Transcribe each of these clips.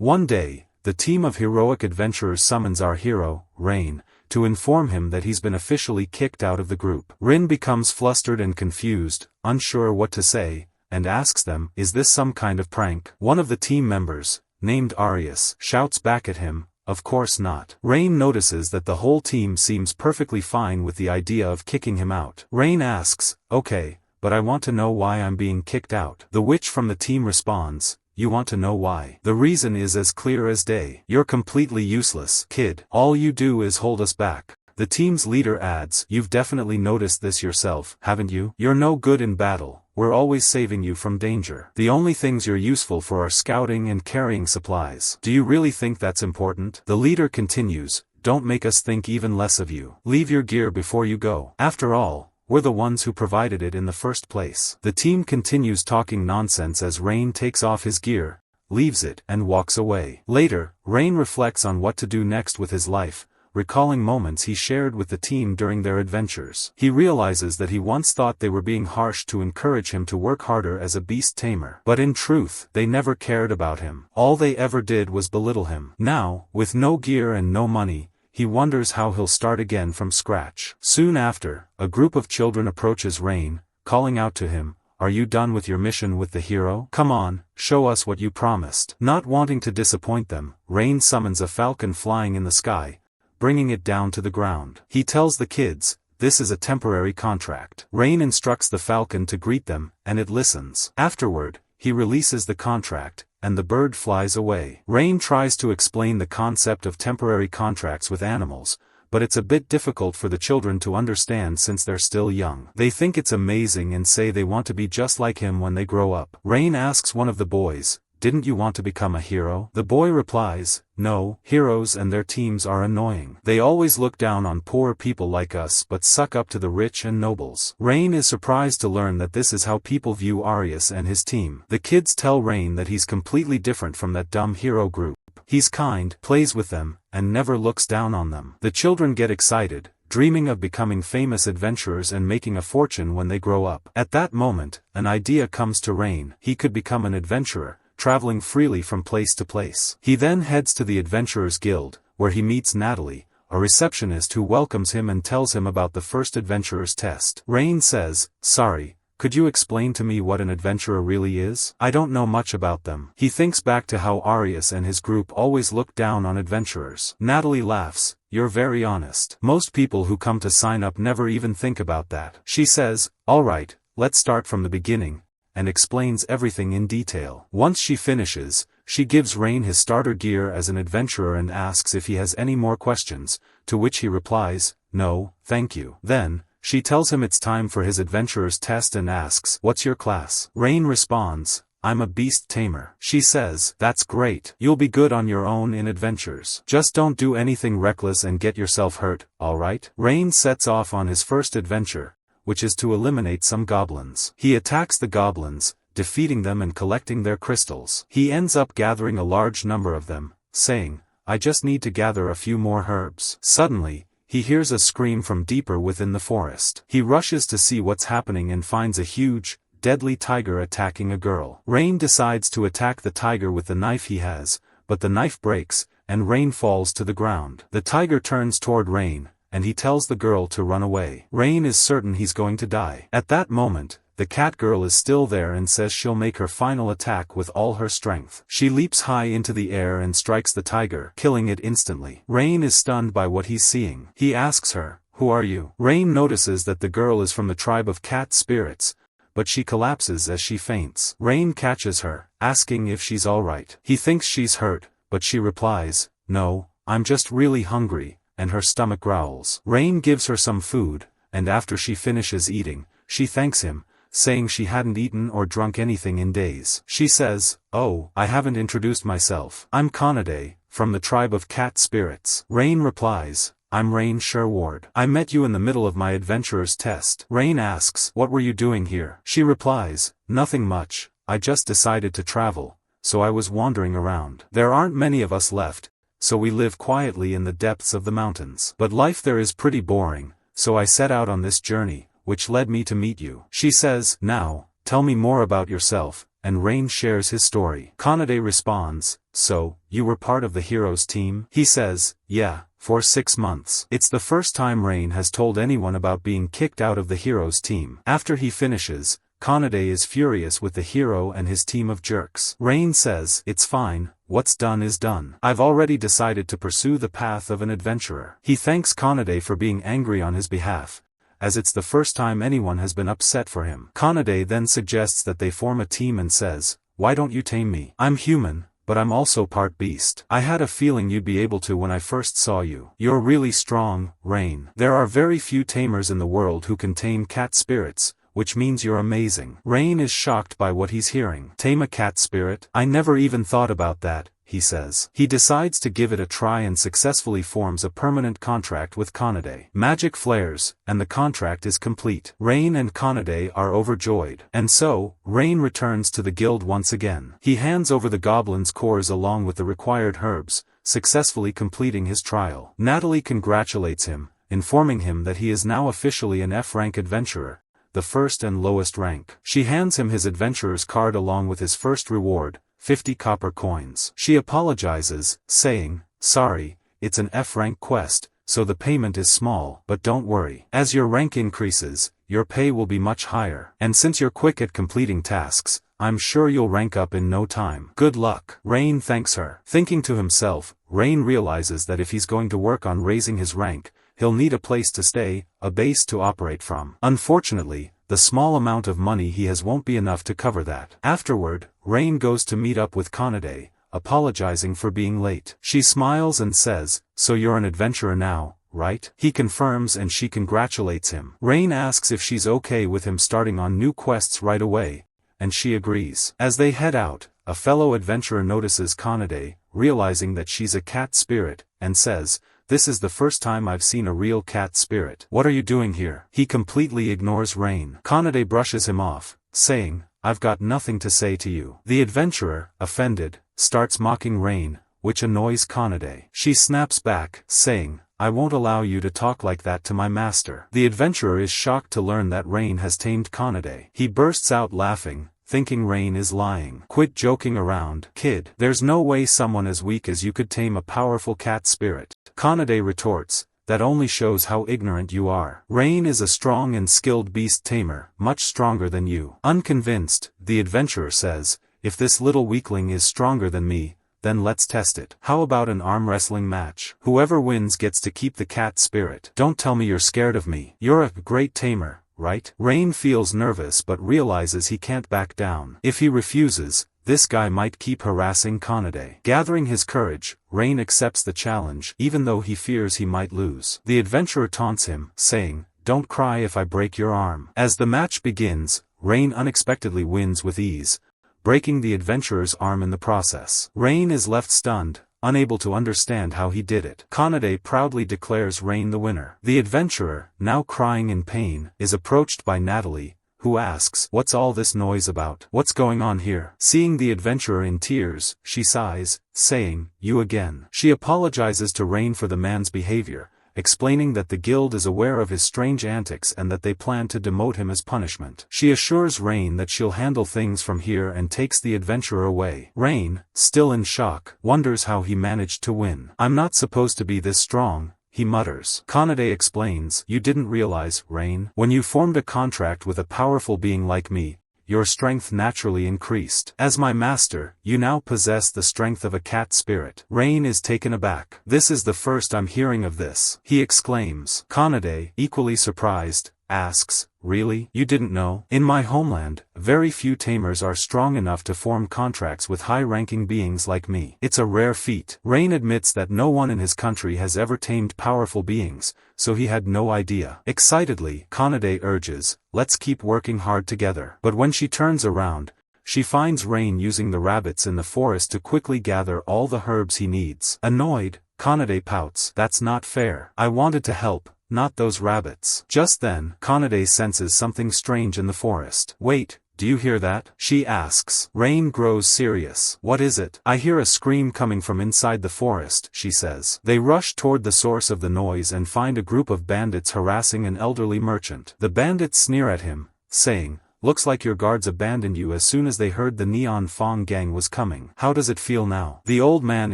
One day, the team of heroic adventurers summons our hero, Rain, to inform him that he's been officially kicked out of the group. Rin becomes flustered and confused, unsure what to say, and asks them, is this some kind of prank? One of the team members, named Arius, shouts back at him, of course not. Rain notices that the whole team seems perfectly fine with the idea of kicking him out. Rain asks, okay, but I want to know why I'm being kicked out. The witch from the team responds, you want to know why? The reason is as clear as day. You're completely useless, kid. All you do is hold us back. The team's leader adds, you've definitely noticed this yourself, haven't you? You're no good in battle. We're always saving you from danger. The only things you're useful for are scouting and carrying supplies. Do you really think that's important? The leader continues, don't make us think even less of you. Leave your gear before you go. After all, we're the ones who provided it in the first place. The team continues talking nonsense as Rain takes off his gear, leaves it, and walks away. Later, Rain reflects on what to do next with his life, recalling moments he shared with the team during their adventures. He realizes that he once thought they were being harsh to encourage him to work harder as a beast tamer. But in truth, they never cared about him. All they ever did was belittle him. Now, with no gear and no money, he wonders how he'll start again from scratch. Soon after, a group of children approaches Rain, calling out to him, are you done with your mission with the hero? Come on, show us what you promised. Not wanting to disappoint them, Rain summons a falcon flying in the sky, bringing it down to the ground. He tells the kids, this is a temporary contract. Rain instructs the falcon to greet them, and it listens. Afterward, he releases the contract, and the bird flies away. Rain tries to explain the concept of temporary contracts with animals, but it's a bit difficult for the children to understand since they're still young. They think it's amazing and say they want to be just like him when they grow up. Rain asks one of the boys, didn't you want to become a hero? The boy replies, no, heroes and their teams are annoying. They always look down on poor people like us but suck up to the rich and nobles. Rain is surprised to learn that this is how people view Arius and his team. The kids tell Rain that he's completely different from that dumb hero group. He's kind, plays with them, and never looks down on them. The children get excited, dreaming of becoming famous adventurers and making a fortune when they grow up. At that moment, an idea comes to Rain. He could become an adventurer, traveling freely from place to place. He then heads to the Adventurers Guild, where he meets Natalie, a receptionist who welcomes him and tells him about the first adventurer's test. Rain says, sorry, could you explain to me what an adventurer really is? I don't know much about them. He thinks back to how Arius and his group always looked down on adventurers. Natalie laughs, you're very honest. Most people who come to sign up never even think about that. She says, alright, let's start from the beginning, and explains everything in detail. Once she finishes, she gives Rain his starter gear as an adventurer and asks if he has any more questions, to which he replies, no, thank you. Then, she tells him it's time for his adventurer's test and asks, what's your class? Rain responds, I'm a beast tamer. She says, that's great. You'll be good on your own in adventures. Just don't do anything reckless and get yourself hurt, alright? Rain sets off on his first adventure, which is to eliminate some goblins. He attacks the goblins, defeating them and collecting their crystals. He ends up gathering a large number of them, saying, I just need to gather a few more herbs. Suddenly, he hears a scream from deeper within the forest. He rushes to see what's happening and finds a huge, deadly tiger attacking a girl. Rain decides to attack the tiger with the knife he has, but the knife breaks, and Rain falls to the ground. The tiger turns toward Rain, and he tells the girl to run away. Rain is certain he's going to die. At that moment, the cat girl is still there and says she'll make her final attack with all her strength. She leaps high into the air and strikes the tiger, killing it instantly. Rain is stunned by what he's seeing. He asks her, who are you? Rain notices that the girl is from the tribe of cat spirits, but she collapses as she faints. Rain catches her, asking if she's alright. He thinks she's hurt, but she replies, no, I'm just really hungry, and her stomach growls. Rain gives her some food, and after she finishes eating, she thanks him, saying she hadn't eaten or drunk anything in days. She says, oh, I haven't introduced myself. I'm Kanade, from the tribe of cat spirits. Rain replies, I'm Rain Sherward. I met you in the middle of my adventurer's test. Rain asks, what were you doing here? She replies, nothing much, I just decided to travel, so I was wandering around. There aren't many of us left, so we live quietly in the depths of the mountains. But life there is pretty boring, so I set out on this journey, which led me to meet you. She says, now, tell me more about yourself, and Rain shares his story. Kanade responds, "So, you were part of the hero's team?" He says, "Yeah, for 6 months." It's the first time Rain has told anyone about being kicked out of the hero's team. After he finishes, Kanade is furious with the hero and his team of jerks. Rain says, "It's fine, what's done is done. I've already decided to pursue the path of an adventurer." He thanks Kanade for being angry on his behalf, as it's the first time anyone has been upset for him. Kanade then suggests that they form a team and says, "Why don't you tame me? I'm human, but I'm also part beast. I had a feeling you'd be able to when I first saw you. You're really strong, Rain. There are very few tamers in the world who can tame cat spirits, which means you're amazing." Rain is shocked by what he's hearing. "Tame a cat spirit? I never even thought about that," he says. He decides to give it a try and successfully forms a permanent contract with Kanade. Magic flares, and the contract is complete. Rain and Kanade are overjoyed. And so, Rain returns to the guild once again. He hands over the goblin's cores along with the required herbs, successfully completing his trial. Natalie congratulates him, informing him that he is now officially an F-rank adventurer, the first and lowest rank. She hands him his adventurer's card along with his first reward, 50 copper coins. She apologizes, saying, "Sorry, it's an F-rank quest, so the payment is small, but don't worry. As your rank increases, your pay will be much higher. And since you're quick at completing tasks, I'm sure you'll rank up in no time. Good luck." Rain thanks her. Thinking to himself, Rain realizes that if he's going to work on raising his rank, he'll need a place to stay, a base to operate from. Unfortunately, the small amount of money he has won't be enough to cover that. Afterward, Rain goes to meet up with Kanade, apologizing for being late. She smiles and says, "So you're an adventurer now, right?" He confirms and she congratulates him. Rain asks if she's okay with him starting on new quests right away, and she agrees. As they head out, a fellow adventurer notices Kanade, realizing that she's a cat spirit, and says, "This is the first time I've seen a real cat spirit. What are you doing here?" He completely ignores Rain. Kanade brushes him off, saying, "I've got nothing to say to you." The adventurer, offended, starts mocking Rain, which annoys Kanade. She snaps back, saying, "I won't allow you to talk like that to my master." The adventurer is shocked to learn that Rain has tamed Kanade. He bursts out laughing, thinking Rain is lying. "Quit joking around, kid. There's no way someone as weak as you could tame a powerful cat spirit." Kanade retorts, "That only shows how ignorant you are. Rain is a strong and skilled beast tamer, much stronger than you." Unconvinced, the adventurer says, "If this little weakling is stronger than me, then let's test it. How about an arm wrestling match? Whoever wins gets to keep the cat spirit. Don't tell me you're scared of me. You're a great tamer, right?" Rain feels nervous but realizes he can't back down. If he refuses, this guy might keep harassing Kanade. Gathering his courage, Rain accepts the challenge even though he fears he might lose. The adventurer taunts him, saying, "Don't cry if I break your arm." As the match begins, Rain unexpectedly wins with ease, breaking the adventurer's arm in the process. Rain is left stunned, unable to understand how he did it. Kanade proudly declares Rain the winner. The adventurer, now crying in pain, is approached by Natalie, who asks, "What's all this noise about? What's going on here?" Seeing the adventurer in tears, she sighs, saying, "You again." She apologizes to Rain for the man's behavior, explaining that the guild is aware of his strange antics and that they plan to demote him as punishment. She assures Rain that she'll handle things from here and takes the adventurer away. Rain, still in shock, wonders how he managed to win. "I'm not supposed to be this strong," he mutters. Kanade explains, "You didn't realize, Rain, when you formed a contract with a powerful being like me, your strength naturally increased. As my master, you now possess the strength of a cat spirit." Rain is taken aback. "This is the first I'm hearing of this," he exclaims. Kanade, equally surprised, asks, "Really? You didn't know? In my homeland, very few tamers are strong enough to form contracts with high-ranking beings like me. It's a rare feat." Rain admits that no one in his country has ever tamed powerful beings, so he had no idea. Excitedly, Kanade urges, "Let's keep working hard together." But when she turns around, she finds Rain using the rabbits in the forest to quickly gather all the herbs he needs. Annoyed, Kanade pouts, "That's not fair. I wanted to help, not those rabbits." Just then, Kanade senses something strange in the forest. "Wait, do you hear that?" she asks. Rain grows serious. "What is it?" "I hear a scream coming from inside the forest," she says. They rush toward the source of the noise and find a group of bandits harassing an elderly merchant. The bandits sneer at him, saying, looks like your guards abandoned you as soon as they heard the Neon Fong gang was coming. How does it feel now? The old man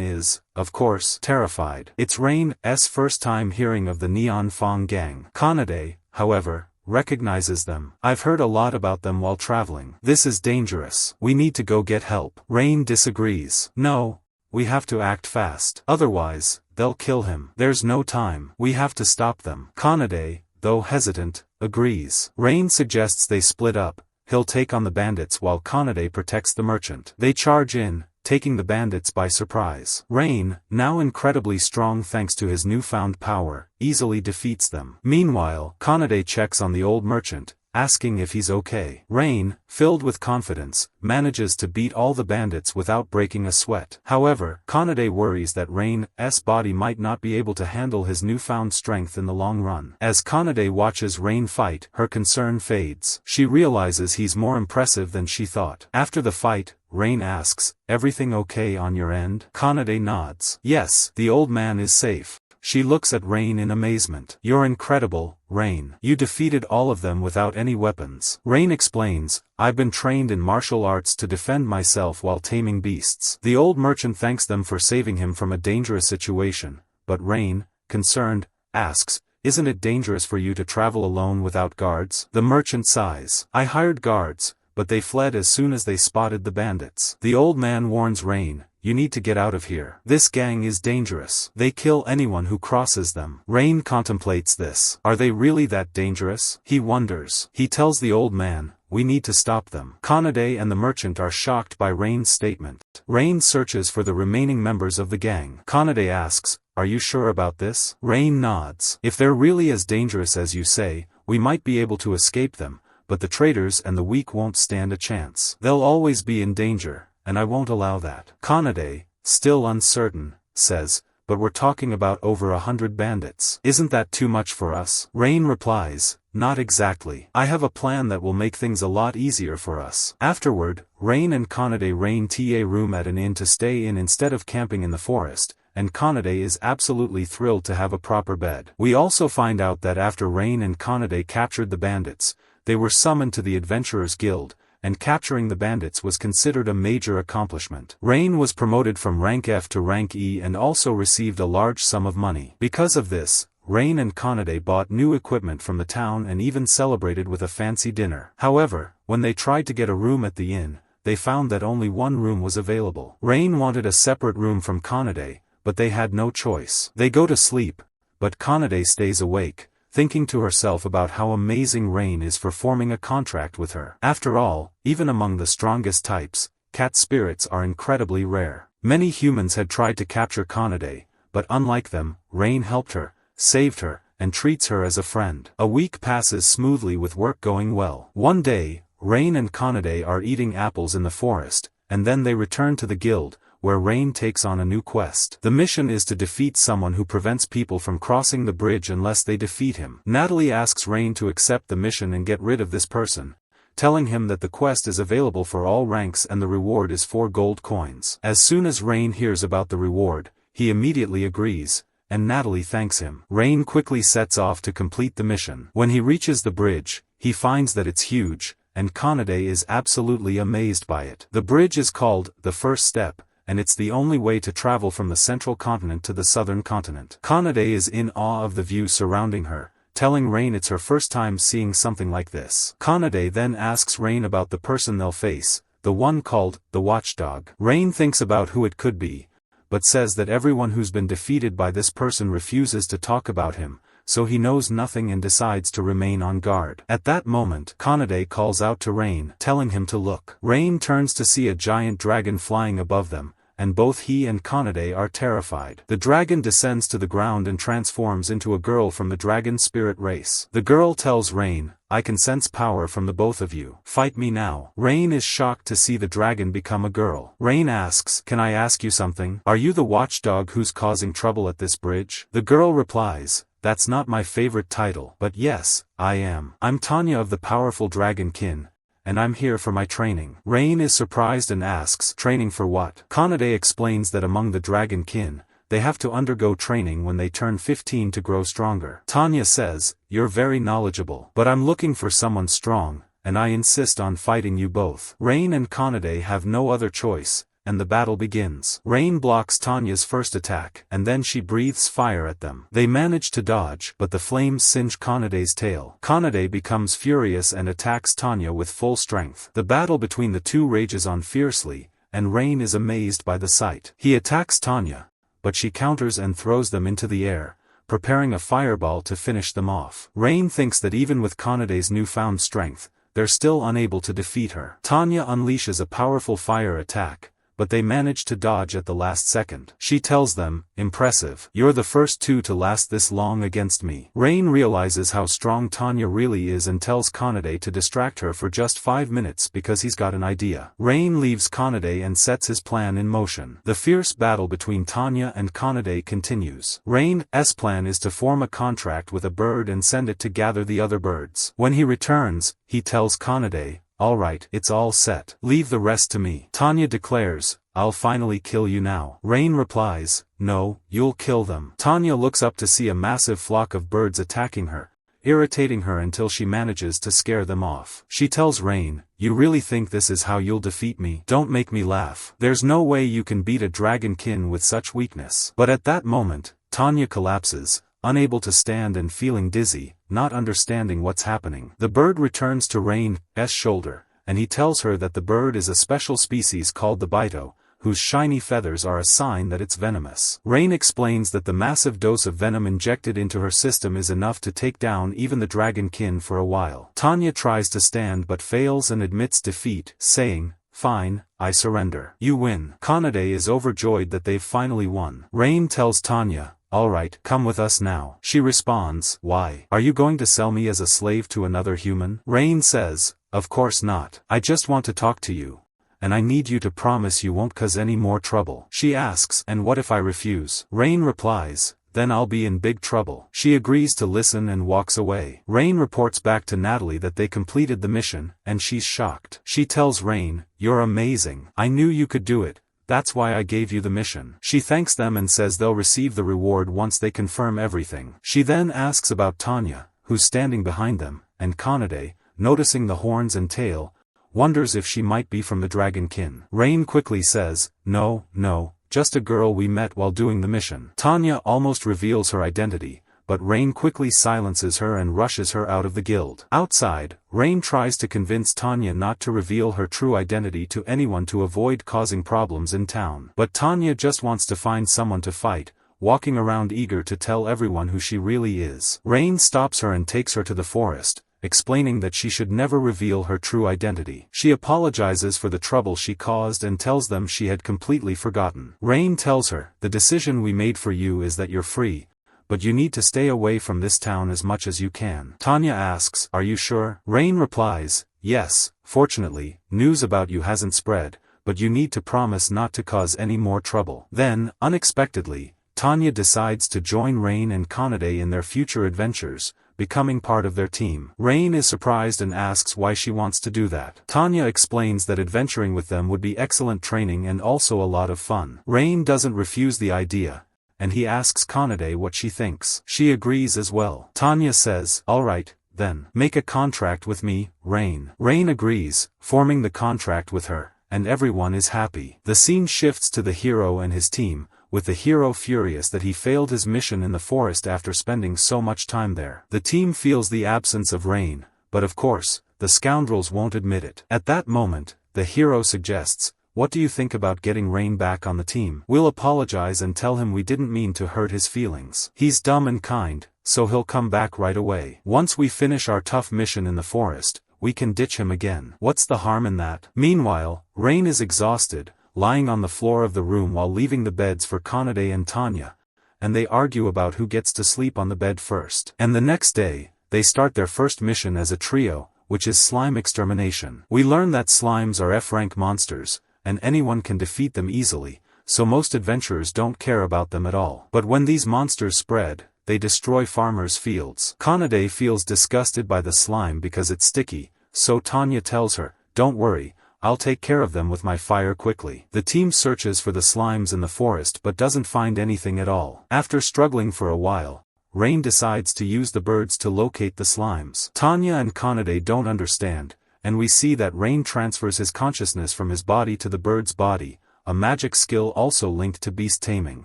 is, of course, terrified. It's Rain's first time hearing of the Neon Fong gang. Kanade, however, recognizes them. I've heard a lot about them while traveling. This is dangerous. We need to go get help. Rain disagrees. No. We have to act fast. Otherwise, they'll kill him. There's no time. We have to stop them. Kanade, though hesitant, agrees. Rain suggests they split up. He'll take on the bandits while Kanade protects the merchant. They charge in, taking the bandits by surprise. Rain, now incredibly strong thanks to his newfound power, easily defeats them. Meanwhile, Kanade checks on the old merchant, asking if he's okay. Rain, filled with confidence, manages to beat all the bandits without breaking a sweat. However, Kanade worries that Rain's body might not be able to handle his newfound strength in the long run. As Kanade watches Rain fight, her concern fades. She realizes he's more impressive than she thought. After the fight, Rain asks, "Everything okay on your end?" Kanade nods. Yes, the old man is safe. She looks at Rain in amazement. "You're incredible, Rain. You defeated all of them without any weapons." Rain explains, "I've been trained in martial arts to defend myself while taming beasts." The old merchant thanks them for saving him from a dangerous situation, but Rain, concerned, asks, "Isn't it dangerous for you to travel alone without guards?" The merchant sighs. "I hired guards, but they fled as soon as they spotted the bandits." The old man warns Rain, "You need to get out of here. This gang is dangerous. They kill anyone who crosses them." Rain contemplates this. Are they really that dangerous? He wonders. He tells the old man, "We need to stop them." Kanade and the merchant are shocked by Rain's statement. Rain searches for the remaining members of the gang. Kanade asks, "Are you sure about this?" Rain nods. "If they're really as dangerous as you say, we might be able to escape them, but the traitors and the weak won't stand a chance. They'll always be in danger, and I won't allow that." Kanade, still uncertain, says, "But we're talking about over 100 bandits. Isn't that too much for us?" Rain replies, "Not exactly. I have a plan that will make things a lot easier for us." Afterward, Rain and Kanade rent a room at an inn to stay in instead of camping in the forest, and Kanade is absolutely thrilled to have a proper bed. We also find out that after Rain and Kanade captured the bandits, they were summoned to the Adventurers Guild, and capturing the bandits was considered a major accomplishment. Rain was promoted from rank F to rank E and also received a large sum of money. Because of this, Rain and Kanade bought new equipment from the town and even celebrated with a fancy dinner. However, when they tried to get a room at the inn, they found that only one room was available. Rain wanted a separate room from Kanade, but they had no choice. They go to sleep, but Kanade stays awake, thinking to herself about how amazing Rain is for forming a contract with her. After all, even among the strongest types, cat spirits are incredibly rare. Many humans had tried to capture Kanade, but unlike them, Rain helped her, saved her, and treats her as a friend. A week passes smoothly with work going well. One day, Rain and Kanade are eating apples in the forest, and then they return to the guild, where Rain takes on a new quest. The mission is to defeat someone who prevents people from crossing the bridge unless they defeat him. Natalie asks Rain to accept the mission and get rid of this person, telling him that the quest is available for all ranks and the reward is 4 gold coins. As soon as Rain hears about the reward, he immediately agrees, and Natalie thanks him. Rain quickly sets off to complete the mission. When he reaches the bridge, he finds that it's huge, and Kanade is absolutely amazed by it. The bridge is called the First Step, and it's the only way to travel from the central continent to the southern continent. Kanade is in awe of the view surrounding her, telling Rain it's her first time seeing something like this. Kanade then asks Rain about the person they'll face, the one called the Watchdog. Rain thinks about who it could be, but says that everyone who's been defeated by this person refuses to talk about him, so he knows nothing and decides to remain on guard. At that moment, Kanade calls out to Rain, telling him to look. Rain turns to see a giant dragon flying above them, and both he and Kanade are terrified. The dragon descends to the ground and transforms into a girl from the dragon spirit race. The girl tells Rain, "I can sense power from the both of you. Fight me now." Rain is shocked to see the dragon become a girl. Rain asks, "Can I ask you something? Are you the watchdog who's causing trouble at this bridge?" The girl replies, "That's not my favorite title, but yes, I am. I'm Tanya of the powerful dragon kin, and I'm here for my training." Rain is surprised and asks, "Training for what?" Kanade explains that among the dragon kin, they have to undergo training when they turn 15 to grow stronger. Tanya says, "You're very knowledgeable, but I'm looking for someone strong, and I insist on fighting you both. Rain and Kanade have no other choice, and the battle begins. Rain blocks Tanya's first attack, and then she breathes fire at them. They manage to dodge, but the flames singe Kanade's tail. Kanade becomes furious and attacks Tanya with full strength. The battle between the two rages on fiercely, and Rain is amazed by the sight. He attacks Tanya, but she counters and throws them into the air, preparing a fireball to finish them off. Rain thinks that even with Kanade's newfound strength, they're still unable to defeat her. Tanya unleashes a powerful fire attack, but they manage to dodge at the last second. She tells them, "Impressive. You're the first two to last this long against me." Rain realizes how strong Tanya really is and tells Kanade to distract her for just 5 minutes because he's got an idea. Rain leaves Kanade and sets his plan in motion. The fierce battle between Tanya and Kanade continues. Rain's plan is to form a contract with a bird and send it to gather the other birds. When he returns, he tells Kanade, "Alright, it's all set. Leave the rest to me." Tanya declares, "I'll finally kill you now." Rain replies, "No, you'll kill them." Tanya looks up to see a massive flock of birds attacking her, irritating her until she manages to scare them off. She tells Rain, "You really think this is how you'll defeat me? Don't make me laugh. There's no way you can beat a dragonkin with such weakness." But at that moment, Tanya collapses, unable to stand and feeling dizzy, not understanding what's happening. The bird returns to Rain's shoulder, and he tells her that the bird is a special species called the Bito, whose shiny feathers are a sign that it's venomous. Rain explains that the massive dose of venom injected into her system is enough to take down even the dragonkin for a while. Tanya tries to stand but fails and admits defeat, saying, "Fine, I surrender." "You win." Kanade is overjoyed that they've finally won. Rain tells Tanya, "Alright, come with us now." She responds, "Why? Are you going to sell me as a slave to another human?" Rain says, "Of course not. I just want to talk to you, and I need you to promise you won't cause any more trouble." She asks, "And what if I refuse?" Rain replies, "Then I'll be in big trouble." She agrees to listen and walks away. Rain reports back to Natalie that they completed the mission, and she's shocked. She tells Rain, "You're amazing. I knew you could do it. That's why I gave you the mission." She thanks them and says they'll receive the reward once they confirm everything. She then asks about Tanya, who's standing behind them, and Kanade, noticing the horns and tail, wonders if she might be from the dragonkin. Rain quickly says, No, just a girl we met while doing the mission." Tanya almost reveals her identity, but Rain quickly silences her and rushes her out of the guild. Outside, Rain tries to convince Tanya not to reveal her true identity to anyone to avoid causing problems in town. But Tanya just wants to find someone to fight, walking around eager to tell everyone who she really is. Rain stops her and takes her to the forest, explaining that she should never reveal her true identity. She apologizes for the trouble she caused and tells them she had completely forgotten. Rain tells her, "The decision we made for you is that you're free, but you need to stay away from this town as much as you can." Tanya asks, "Are you sure?" Rain replies, "Yes, fortunately, news about you hasn't spread, but you need to promise not to cause any more trouble." Then, unexpectedly, Tanya decides to join Rain and Kanade in their future adventures, becoming part of their team. Rain is surprised and asks why she wants to do that. Tanya explains that adventuring with them would be excellent training and also a lot of fun. Rain doesn't refuse the idea, and he asks Kanade what she thinks. She agrees as well. Tanya says, "Alright, then, make a contract with me, Rain." Rain agrees, forming the contract with her, and everyone is happy. The scene shifts to the hero and his team, with the hero furious that he failed his mission in the forest after spending so much time there. The team feels the absence of Rain, but of course, the scoundrels won't admit it. At that moment, the hero suggests, "What do you think about getting Rain back on the team? We'll apologize and tell him we didn't mean to hurt his feelings. He's dumb and kind, so he'll come back right away. Once we finish our tough mission in the forest, we can ditch him again. What's the harm in that?" Meanwhile, Rain is exhausted, lying on the floor of the room while leaving the beds for Kanade and Tanya, and they argue about who gets to sleep on the bed first. And the next day, they start their first mission as a trio, which is slime extermination. We learn that slimes are F-rank monsters, and anyone can defeat them easily, so most adventurers don't care about them at all. But when these monsters spread, they destroy farmers' fields. Kanade feels disgusted by the slime because it's sticky, so Tanya tells her, "Don't worry, I'll take care of them with my fire quickly." The team searches for the slimes in the forest but doesn't find anything at all. After struggling for a while, Rain decides to use the birds to locate the slimes. Tanya and Kanade don't understand, and we see that Rain transfers his consciousness from his body to the bird's body, a magic skill also linked to beast taming.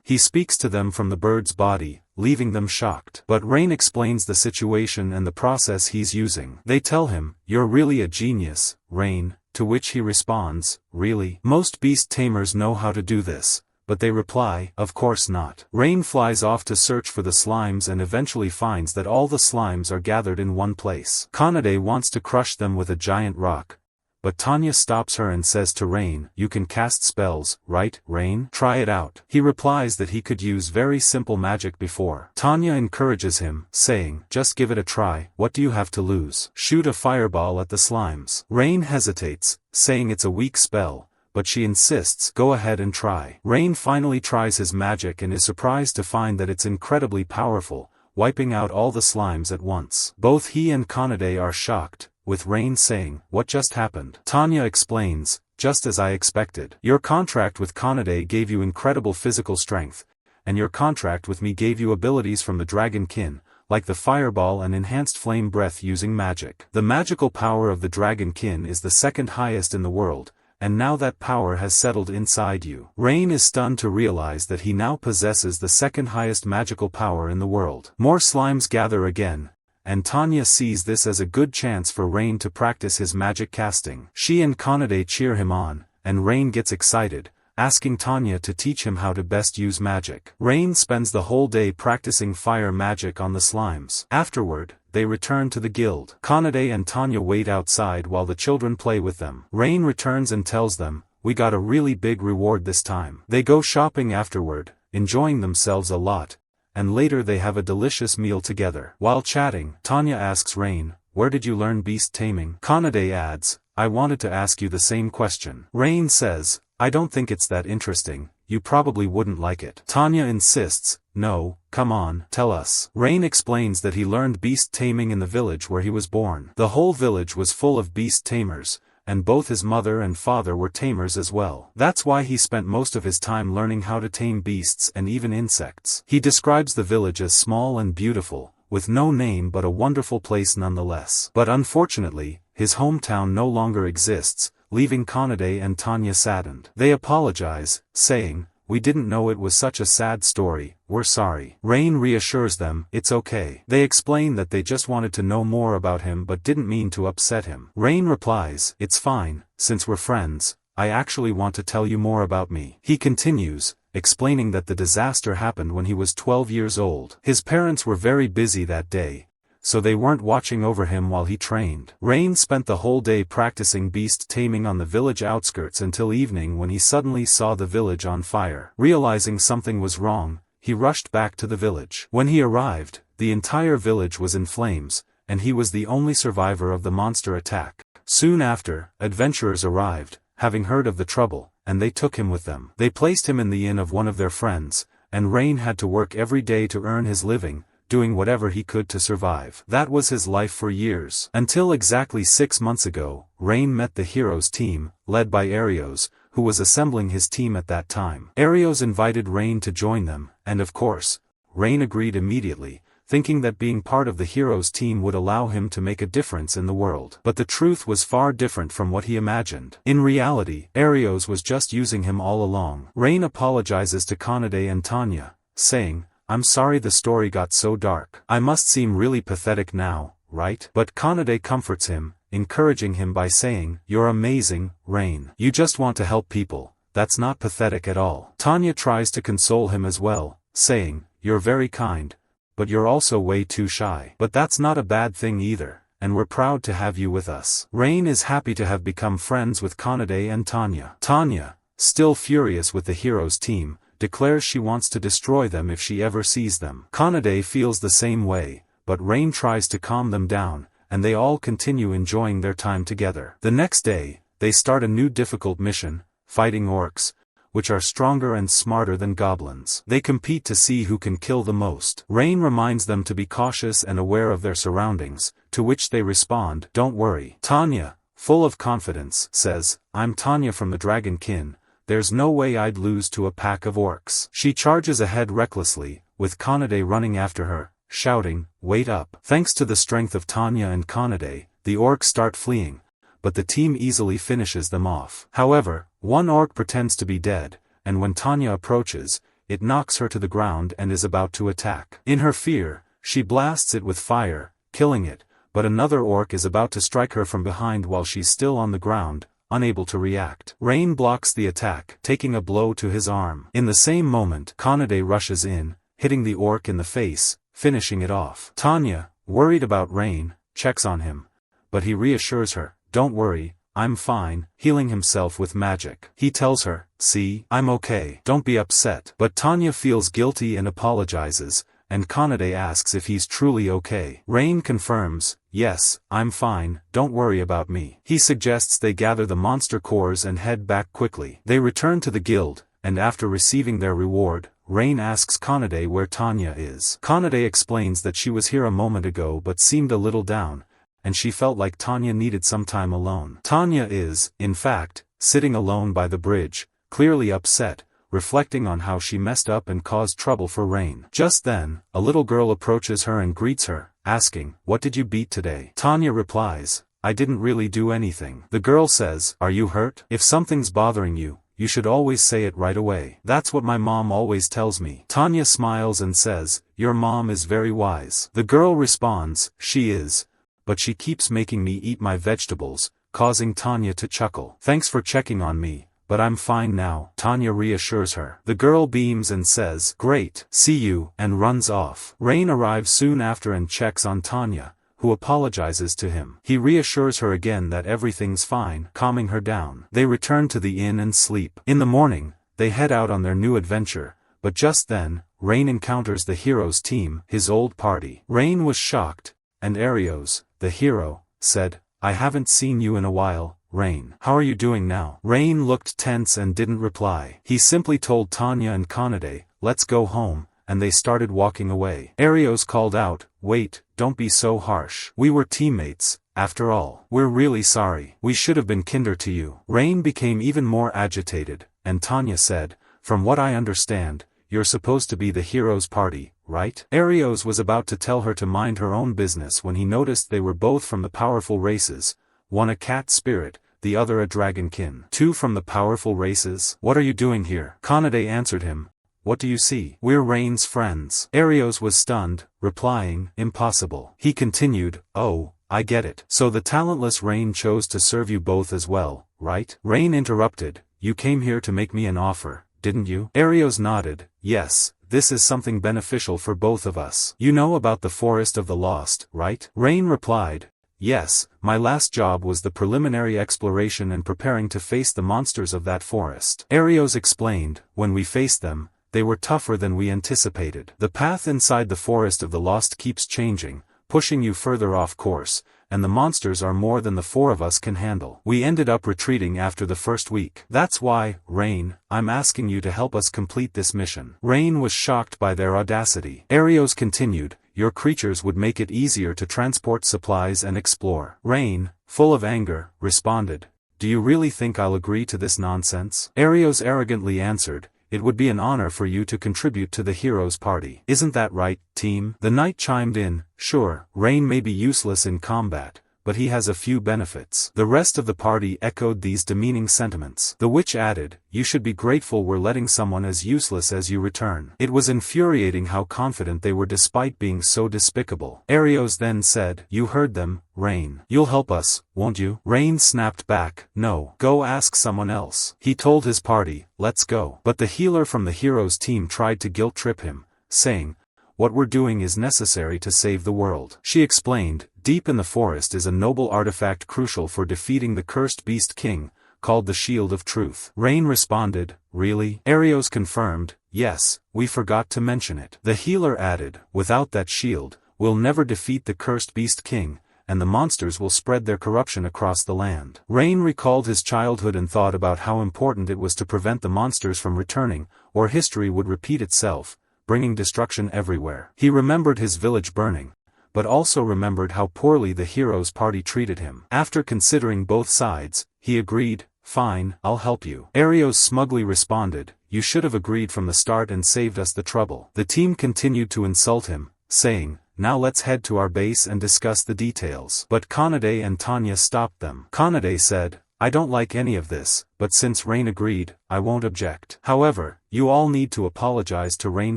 He speaks to them from the bird's body, leaving them shocked. But Rain explains the situation and the process he's using. They tell him, "You're really a genius, Rain," to which he responds, "Really? Most beast tamers know how to do this." But they reply, "Of course not." Rain flies off to search for the slimes and eventually finds that all the slimes are gathered in one place. Kanade wants to crush them with a giant rock, but Tanya stops her and says to Rain, "You can cast spells, right, Rain? Try it out." He replies that he could use very simple magic before. Tanya encourages him, saying, "Just give it a try, what do you have to lose? Shoot a fireball at the slimes." Rain hesitates, saying it's a weak spell, but she insists, "Go ahead and try." Rain finally tries his magic and is surprised to find that it's incredibly powerful, wiping out all the slimes at once. Both he and Kanade are shocked, with Rain saying, "What just happened?" Tanya explains, "Just as I expected. Your contract with Kanade gave you incredible physical strength, and your contract with me gave you abilities from the dragon kin, like the fireball and enhanced flame breath using magic. The magical power of the dragon kin is the second highest in the world, and now that power has settled inside you." Rain is stunned to realize that he now possesses the second highest magical power in the world. More slimes gather again, and Tanya sees this as a good chance for Rain to practice his magic casting. She and Kanade cheer him on, and Rain gets excited, asking Tanya to teach him how to best use magic. Rain spends the whole day practicing fire magic on the slimes. Afterward, they return to the guild. Kanade and Tanya wait outside while the children play with them. Rain returns and tells them, "We got a really big reward this time." They go shopping afterward, enjoying themselves a lot, and later they have a delicious meal together. While chatting, Tanya asks Rain, "Where did you learn beast taming?" Kanade adds, "I wanted to ask you the same question." Rain says, "I don't think it's that interesting, you probably wouldn't like it." Tanya insists, "No, come on, tell us." Rain explains that he learned beast taming in the village where he was born. The whole village was full of beast tamers, and both his mother and father were tamers as well. That's why he spent most of his time learning how to tame beasts and even insects. He describes the village as small and beautiful, with no name but a wonderful place nonetheless. But unfortunately, his hometown no longer exists, leaving Kanade and Tanya saddened. They apologize, saying, "We didn't know it was such a sad story, we're sorry." Rain reassures them, "It's okay." They explain that they just wanted to know more about him but didn't mean to upset him. Rain replies, "It's fine, since we're friends, I actually want to tell you more about me." He continues, explaining that the disaster happened when he was 12 years old. His parents were very busy that day, so they weren't watching over him while he trained. Rain spent the whole day practicing beast taming on the village outskirts until evening when he suddenly saw the village on fire. Realizing something was wrong, he rushed back to the village. When he arrived, the entire village was in flames, and he was the only survivor of the monster attack. Soon after, adventurers arrived, having heard of the trouble, and they took him with them. They placed him in the inn of one of their friends, and Rain had to work every day to earn his living, doing whatever he could to survive. That was his life for years. Until exactly 6 months ago, Rain met the heroes team, led by Arios, who was assembling his team at that time. Arios invited Rain to join them, and of course, Rain agreed immediately, thinking that being part of the heroes team would allow him to make a difference in the world. But the truth was far different from what he imagined. In reality, Arios was just using him all along. Rain apologizes to Kanade and Tanya, saying, "I'm sorry the story got so dark. I must seem really pathetic now, right?" But Kanade comforts him, encouraging him by saying, "You're amazing, Rain. You just want to help people, that's not pathetic at all." Tanya tries to console him as well, saying, "You're very kind, but you're also way too shy. But that's not a bad thing either, and we're proud to have you with us." Rain is happy to have become friends with Kanade and Tanya. Tanya, still furious with the heroes team, declares she wants to destroy them if she ever sees them. Kanade feels the same way, but Rain tries to calm them down, and they all continue enjoying their time together. The next day, they start a new difficult mission, fighting orcs, which are stronger and smarter than goblins. They compete to see who can kill the most. Rain reminds them to be cautious and aware of their surroundings, to which they respond, "Don't worry." Tanya, full of confidence, says, "I'm Tanya from the Dragon Kin. There's no way I'd lose to a pack of orcs." She charges ahead recklessly, with Kanade running after her, shouting, "Wait up." Thanks to the strength of Tanya and Kanade, the orcs start fleeing, but the team easily finishes them off. However, one orc pretends to be dead, and when Tanya approaches, it knocks her to the ground and is about to attack. In her fear, she blasts it with fire, killing it, but another orc is about to strike her from behind while she's still on the ground, unable to react. Rain blocks the attack, taking a blow to his arm. In the same moment, Kanade rushes in, hitting the orc in the face, finishing it off. Tanya, worried about Rain, checks on him, but he reassures her, "Don't worry, I'm fine," healing himself with magic. He tells her, "See, I'm okay, don't be upset." But Tanya feels guilty and apologizes, and Kanade asks if he's truly okay. Rain confirms, "Yes, I'm fine, don't worry about me." He suggests they gather the monster cores and head back quickly. They return to the guild, and after receiving their reward, Rain asks Kanade where Tanya is. Kanade explains that she was here a moment ago but seemed a little down, and she felt like Tanya needed some time alone. Tanya is, in fact, sitting alone by the bridge, clearly upset, reflecting on how she messed up and caused trouble for Rain. Just then, a little girl approaches her and greets her, asking, "What did you beat today?" Tanya replies, "I didn't really do anything." The girl says, "Are you hurt? If something's bothering you, you should always say it right away. That's what my mom always tells me." Tanya smiles and says, "Your mom is very wise." The girl responds, "She is, but she keeps making me eat my vegetables," causing Tanya to chuckle. "Thanks for checking on me, but I'm fine now," Tanya reassures her. The girl beams and says, "Great, see you," and runs off. Rain arrives soon after and checks on Tanya, who apologizes to him. He reassures her again that everything's fine, calming her down. They return to the inn and sleep. In the morning, they head out on their new adventure, but just then, Rain encounters the hero's team, his old party. Rain was shocked, and Arios, the hero, said, "I haven't seen you in a while, Rain. How are you doing now?" Rain looked tense and didn't reply. He simply told Tanya and Kanade, "Let's go home," and they started walking away. Arios called out, "Wait, don't be so harsh. We were teammates, after all. We're really sorry. We should have been kinder to you." Rain became even more agitated, and Tanya said, "From what I understand, you're supposed to be the hero's party, right?" Arios was about to tell her to mind her own business when he noticed they were both from the powerful races, one a cat spirit, the other a dragonkin. "Two from the powerful races? What are you doing here?" Kanade answered him, "What do you see? We're Rain's friends." Arios was stunned, replying, "Impossible." He continued, "Oh, I get it. So the talentless Rain chose to serve you both as well, right?" Rain interrupted, "You came here to make me an offer, didn't you?" Arios nodded, "Yes, this is something beneficial for both of us. You know about the Forest of the Lost, right?" Rain replied, "Yes, my last job was the preliminary exploration and preparing to face the monsters of that forest." Arios explained, "When we faced them, they were tougher than we anticipated. The path inside the Forest of the Lost keeps changing, pushing you further off course, and the monsters are more than the four of us can handle. We ended up retreating after the first week. That's why, Rain, I'm asking you to help us complete this mission." Rain was shocked by their audacity. Arios continued, "Your creatures would make it easier to transport supplies and explore." Rain, full of anger, responded, "Do you really think I'll agree to this nonsense?" Arios arrogantly answered, "It would be an honor for you to contribute to the hero's party. Isn't that right, team?" The knight chimed in, "Sure, Rain may be useless in combat, but he has a few benefits." The rest of the party echoed these demeaning sentiments. The witch added, "You should be grateful we're letting someone as useless as you return." It was infuriating how confident they were despite being so despicable. Arios then said, "You heard them, Rain. You'll help us, won't you?" Rain snapped back, "No. Go ask someone else." He told his party, "Let's go." But the healer from the hero's team tried to guilt-trip him, saying, "What we're doing is necessary to save the world." She explained, "Deep in the forest is a noble artifact crucial for defeating the cursed beast king, called the Shield of Truth." Rain responded, "Really?" Arios confirmed, "Yes, we forgot to mention it." The healer added, "Without that shield, we'll never defeat the cursed beast king, and the monsters will spread their corruption across the land." Rain recalled his childhood and thought about how important it was to prevent the monsters from returning, or history would repeat itself, bringing destruction everywhere. He remembered his village burning, but also remembered how poorly the hero's party treated him. After considering both sides, he agreed, "Fine, I'll help you." Arios smugly responded, "You should have agreed from the start and saved us the trouble." The team continued to insult him, saying, now let's head to our base and discuss the details. But Kanade and Tanya stopped them. Kanade said, I don't like any of this, but since Rain agreed, I won't object. However, you all need to apologize to Rain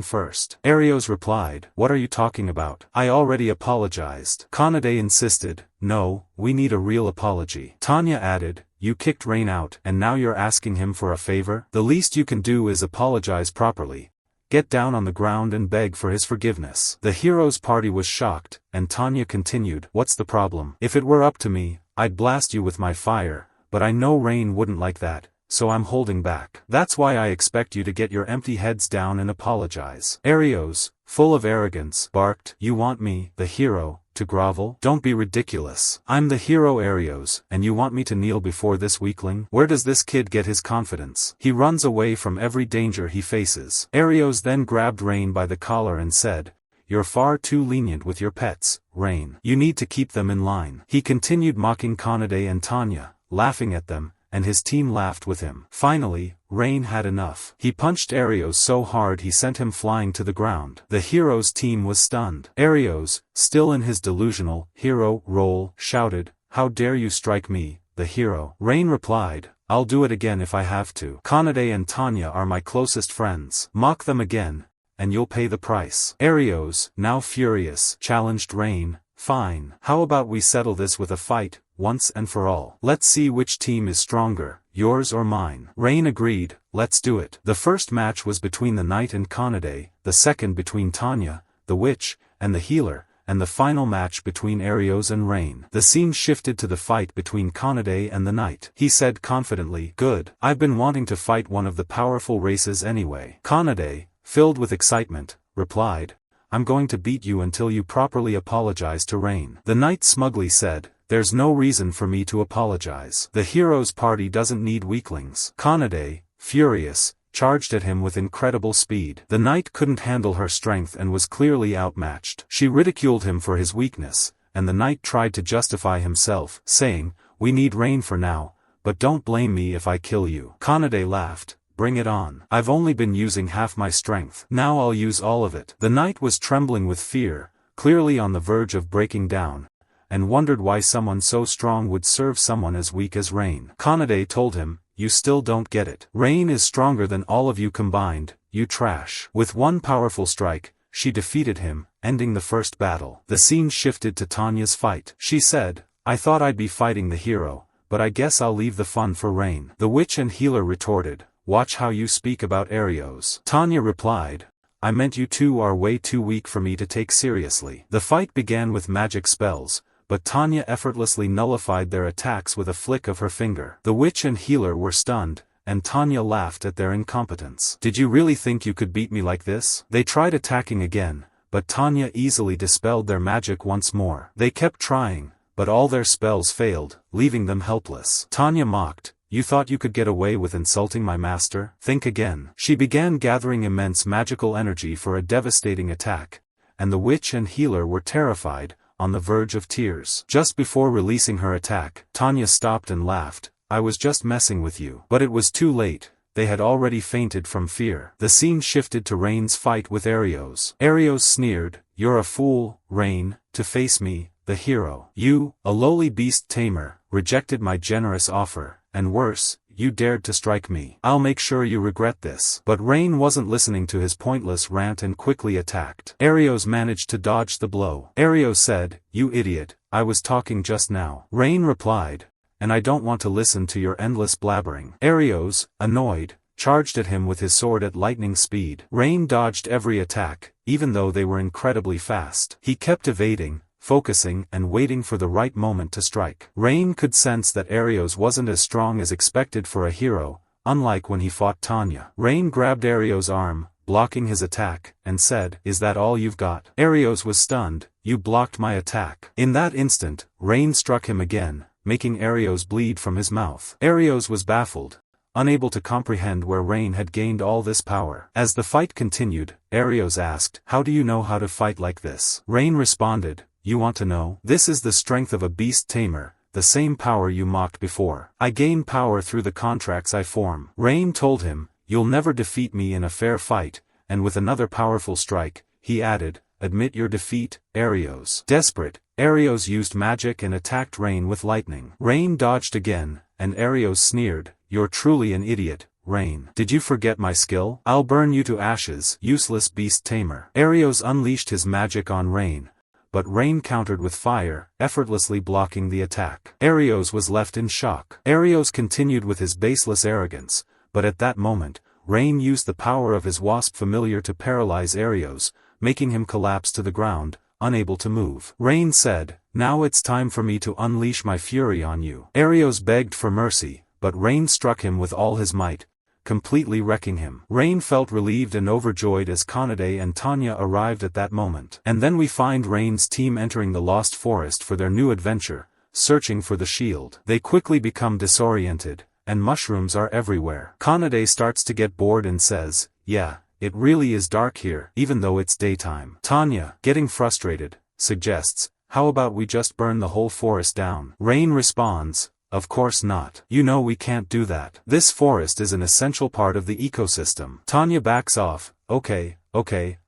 first. Arios replied, what are you talking about? I already apologized. Kanade insisted, no, we need a real apology. Tanya added, you kicked Rain out, and now you're asking him for a favor? The least you can do is apologize properly. Get down on the ground and beg for his forgiveness. The hero's party was shocked, and Tanya continued, what's the problem? If it were up to me, I'd blast you with my fire. But I know Rain wouldn't like that, so I'm holding back. That's why I expect you to get your empty heads down and apologize. Arios, full of arrogance, barked, you want me, the hero, to grovel? Don't be ridiculous. I'm the hero Arios, and you want me to kneel before this weakling? Where does this kid get his confidence? He runs away from every danger he faces. Arios then grabbed Rain by the collar and said, you're far too lenient with your pets, Rain. You need to keep them in line. He continued mocking Kanade and Tanya, laughing at them, and his team laughed with him. Finally, Rain had enough. He punched Arios so hard he sent him flying to the ground. The hero's team was stunned. Arios, still in his delusional hero role, shouted, how dare you strike me, the hero? Rain replied, I'll do it again if I have to. Kanade and Tanya are my closest friends. Mock them again, and you'll pay the price. Arios, now furious, challenged Rain, fine. How about we settle this with a fight, once and for all? Let's see which team is stronger, yours or mine. Rain agreed, let's do it. The first match was between the knight and Kanade, the second between Tanya, the witch, and the healer, and the final match between Arios and Rain. The scene shifted to the fight between Kanade and the knight. He said confidently, good, I've been wanting to fight one of the powerful races anyway. Kanade, filled with excitement, replied, I'm going to beat you until you properly apologize to Rain. The knight smugly said, there's no reason for me to apologize. The hero's party doesn't need weaklings. Kanade, furious, charged at him with incredible speed. The knight couldn't handle her strength and was clearly outmatched. She ridiculed him for his weakness, and the knight tried to justify himself, saying, we need Rain for now, but don't blame me if I kill you. Kanade laughed, bring it on. I've only been using half my strength. Now I'll use all of it. The knight was trembling with fear, clearly on the verge of breaking down, and wondered why someone so strong would serve someone as weak as Rain. Kanade told him, you still don't get it. Rain is stronger than all of you combined, you trash. With one powerful strike, she defeated him, ending the first battle. The scene shifted to Tanya's fight. She said, I thought I'd be fighting the hero, but I guess I'll leave the fun for Rain. The witch and healer retorted, watch how you speak about Arios. Tanya replied, I meant you two are way too weak for me to take seriously. The fight began with magic spells, but Tanya effortlessly nullified their attacks with a flick of her finger. The witch and healer were stunned, and Tanya laughed at their incompetence. Did you really think you could beat me like this? They tried attacking again, but Tanya easily dispelled their magic once more. They kept trying, but all their spells failed, leaving them helpless. Tanya mocked, you thought you could get away with insulting my master? Think again. She began gathering immense magical energy for a devastating attack, and the witch and healer were terrified, on the verge of tears. Just before releasing her attack, Tanya stopped and laughed, I was just messing with you. But it was too late, they had already fainted from fear. The scene shifted to Rain's fight with Arios. Arios sneered, you're a fool, Rain, to face me, the hero. You, a lowly beast Tamer, rejected my generous offer, and worse, you dared to strike me. I'll make sure you regret this. But Rain wasn't listening to his pointless rant and quickly attacked. Arios managed to dodge the blow. Arios said, you idiot, I was talking just now. Rain replied, and I don't want to listen to your endless blabbering. Arios, annoyed, charged at him with his sword at lightning speed. Rain dodged every attack, even though they were incredibly fast. He kept evading, focusing and waiting for the right moment to strike. Rain could sense that Arios wasn't as strong as expected for a hero, unlike when he fought Tanya. Rain grabbed Arios' arm, blocking his attack, and said, is that all you've got? Arios was stunned, you blocked my attack. In that instant, Rain struck him again, making Arios bleed from his mouth. Arios was baffled, unable to comprehend where Rain had gained all this power. As the fight continued, Arios asked, how do you know how to fight like this? Rain responded, you want to know? This is the strength of a beast tamer, the same power you mocked before. I gain power through the contracts I form. Rain told him, you'll never defeat me in a fair fight, and with another powerful strike, he added, admit your defeat, Arios. Desperate, Arios used magic and attacked Rain with lightning. Rain dodged again, and Arios sneered, "You're truly an idiot, Rain. Did you forget my skill? I'll burn you to ashes, useless beast Tamer." Arios unleashed his magic on Rain, but Rain countered with fire, effortlessly blocking the attack. Arios was left in shock. Arios continued with his baseless arrogance, but at that moment, Rain used the power of his wasp familiar to paralyze Arios, making him collapse to the ground, unable to move. Rain said, "Now it's time for me to unleash my fury on you." Arios begged for mercy, but Rain struck him with all his might, completely wrecking him. Rain felt relieved and overjoyed as Kanade and Tanya arrived at that moment. And then we find Rain's team entering the Lost Forest for their new adventure, searching for the shield. They quickly become disoriented, and mushrooms are everywhere. Kanade starts to get bored and says, "Yeah, it really is dark here, even though it's daytime." Tanya, getting frustrated, suggests, "How about we just burn the whole forest down?" Rain responds, "Of course not. You know we can't do that. This forest is an essential part of the ecosystem." Tanya backs off, okay,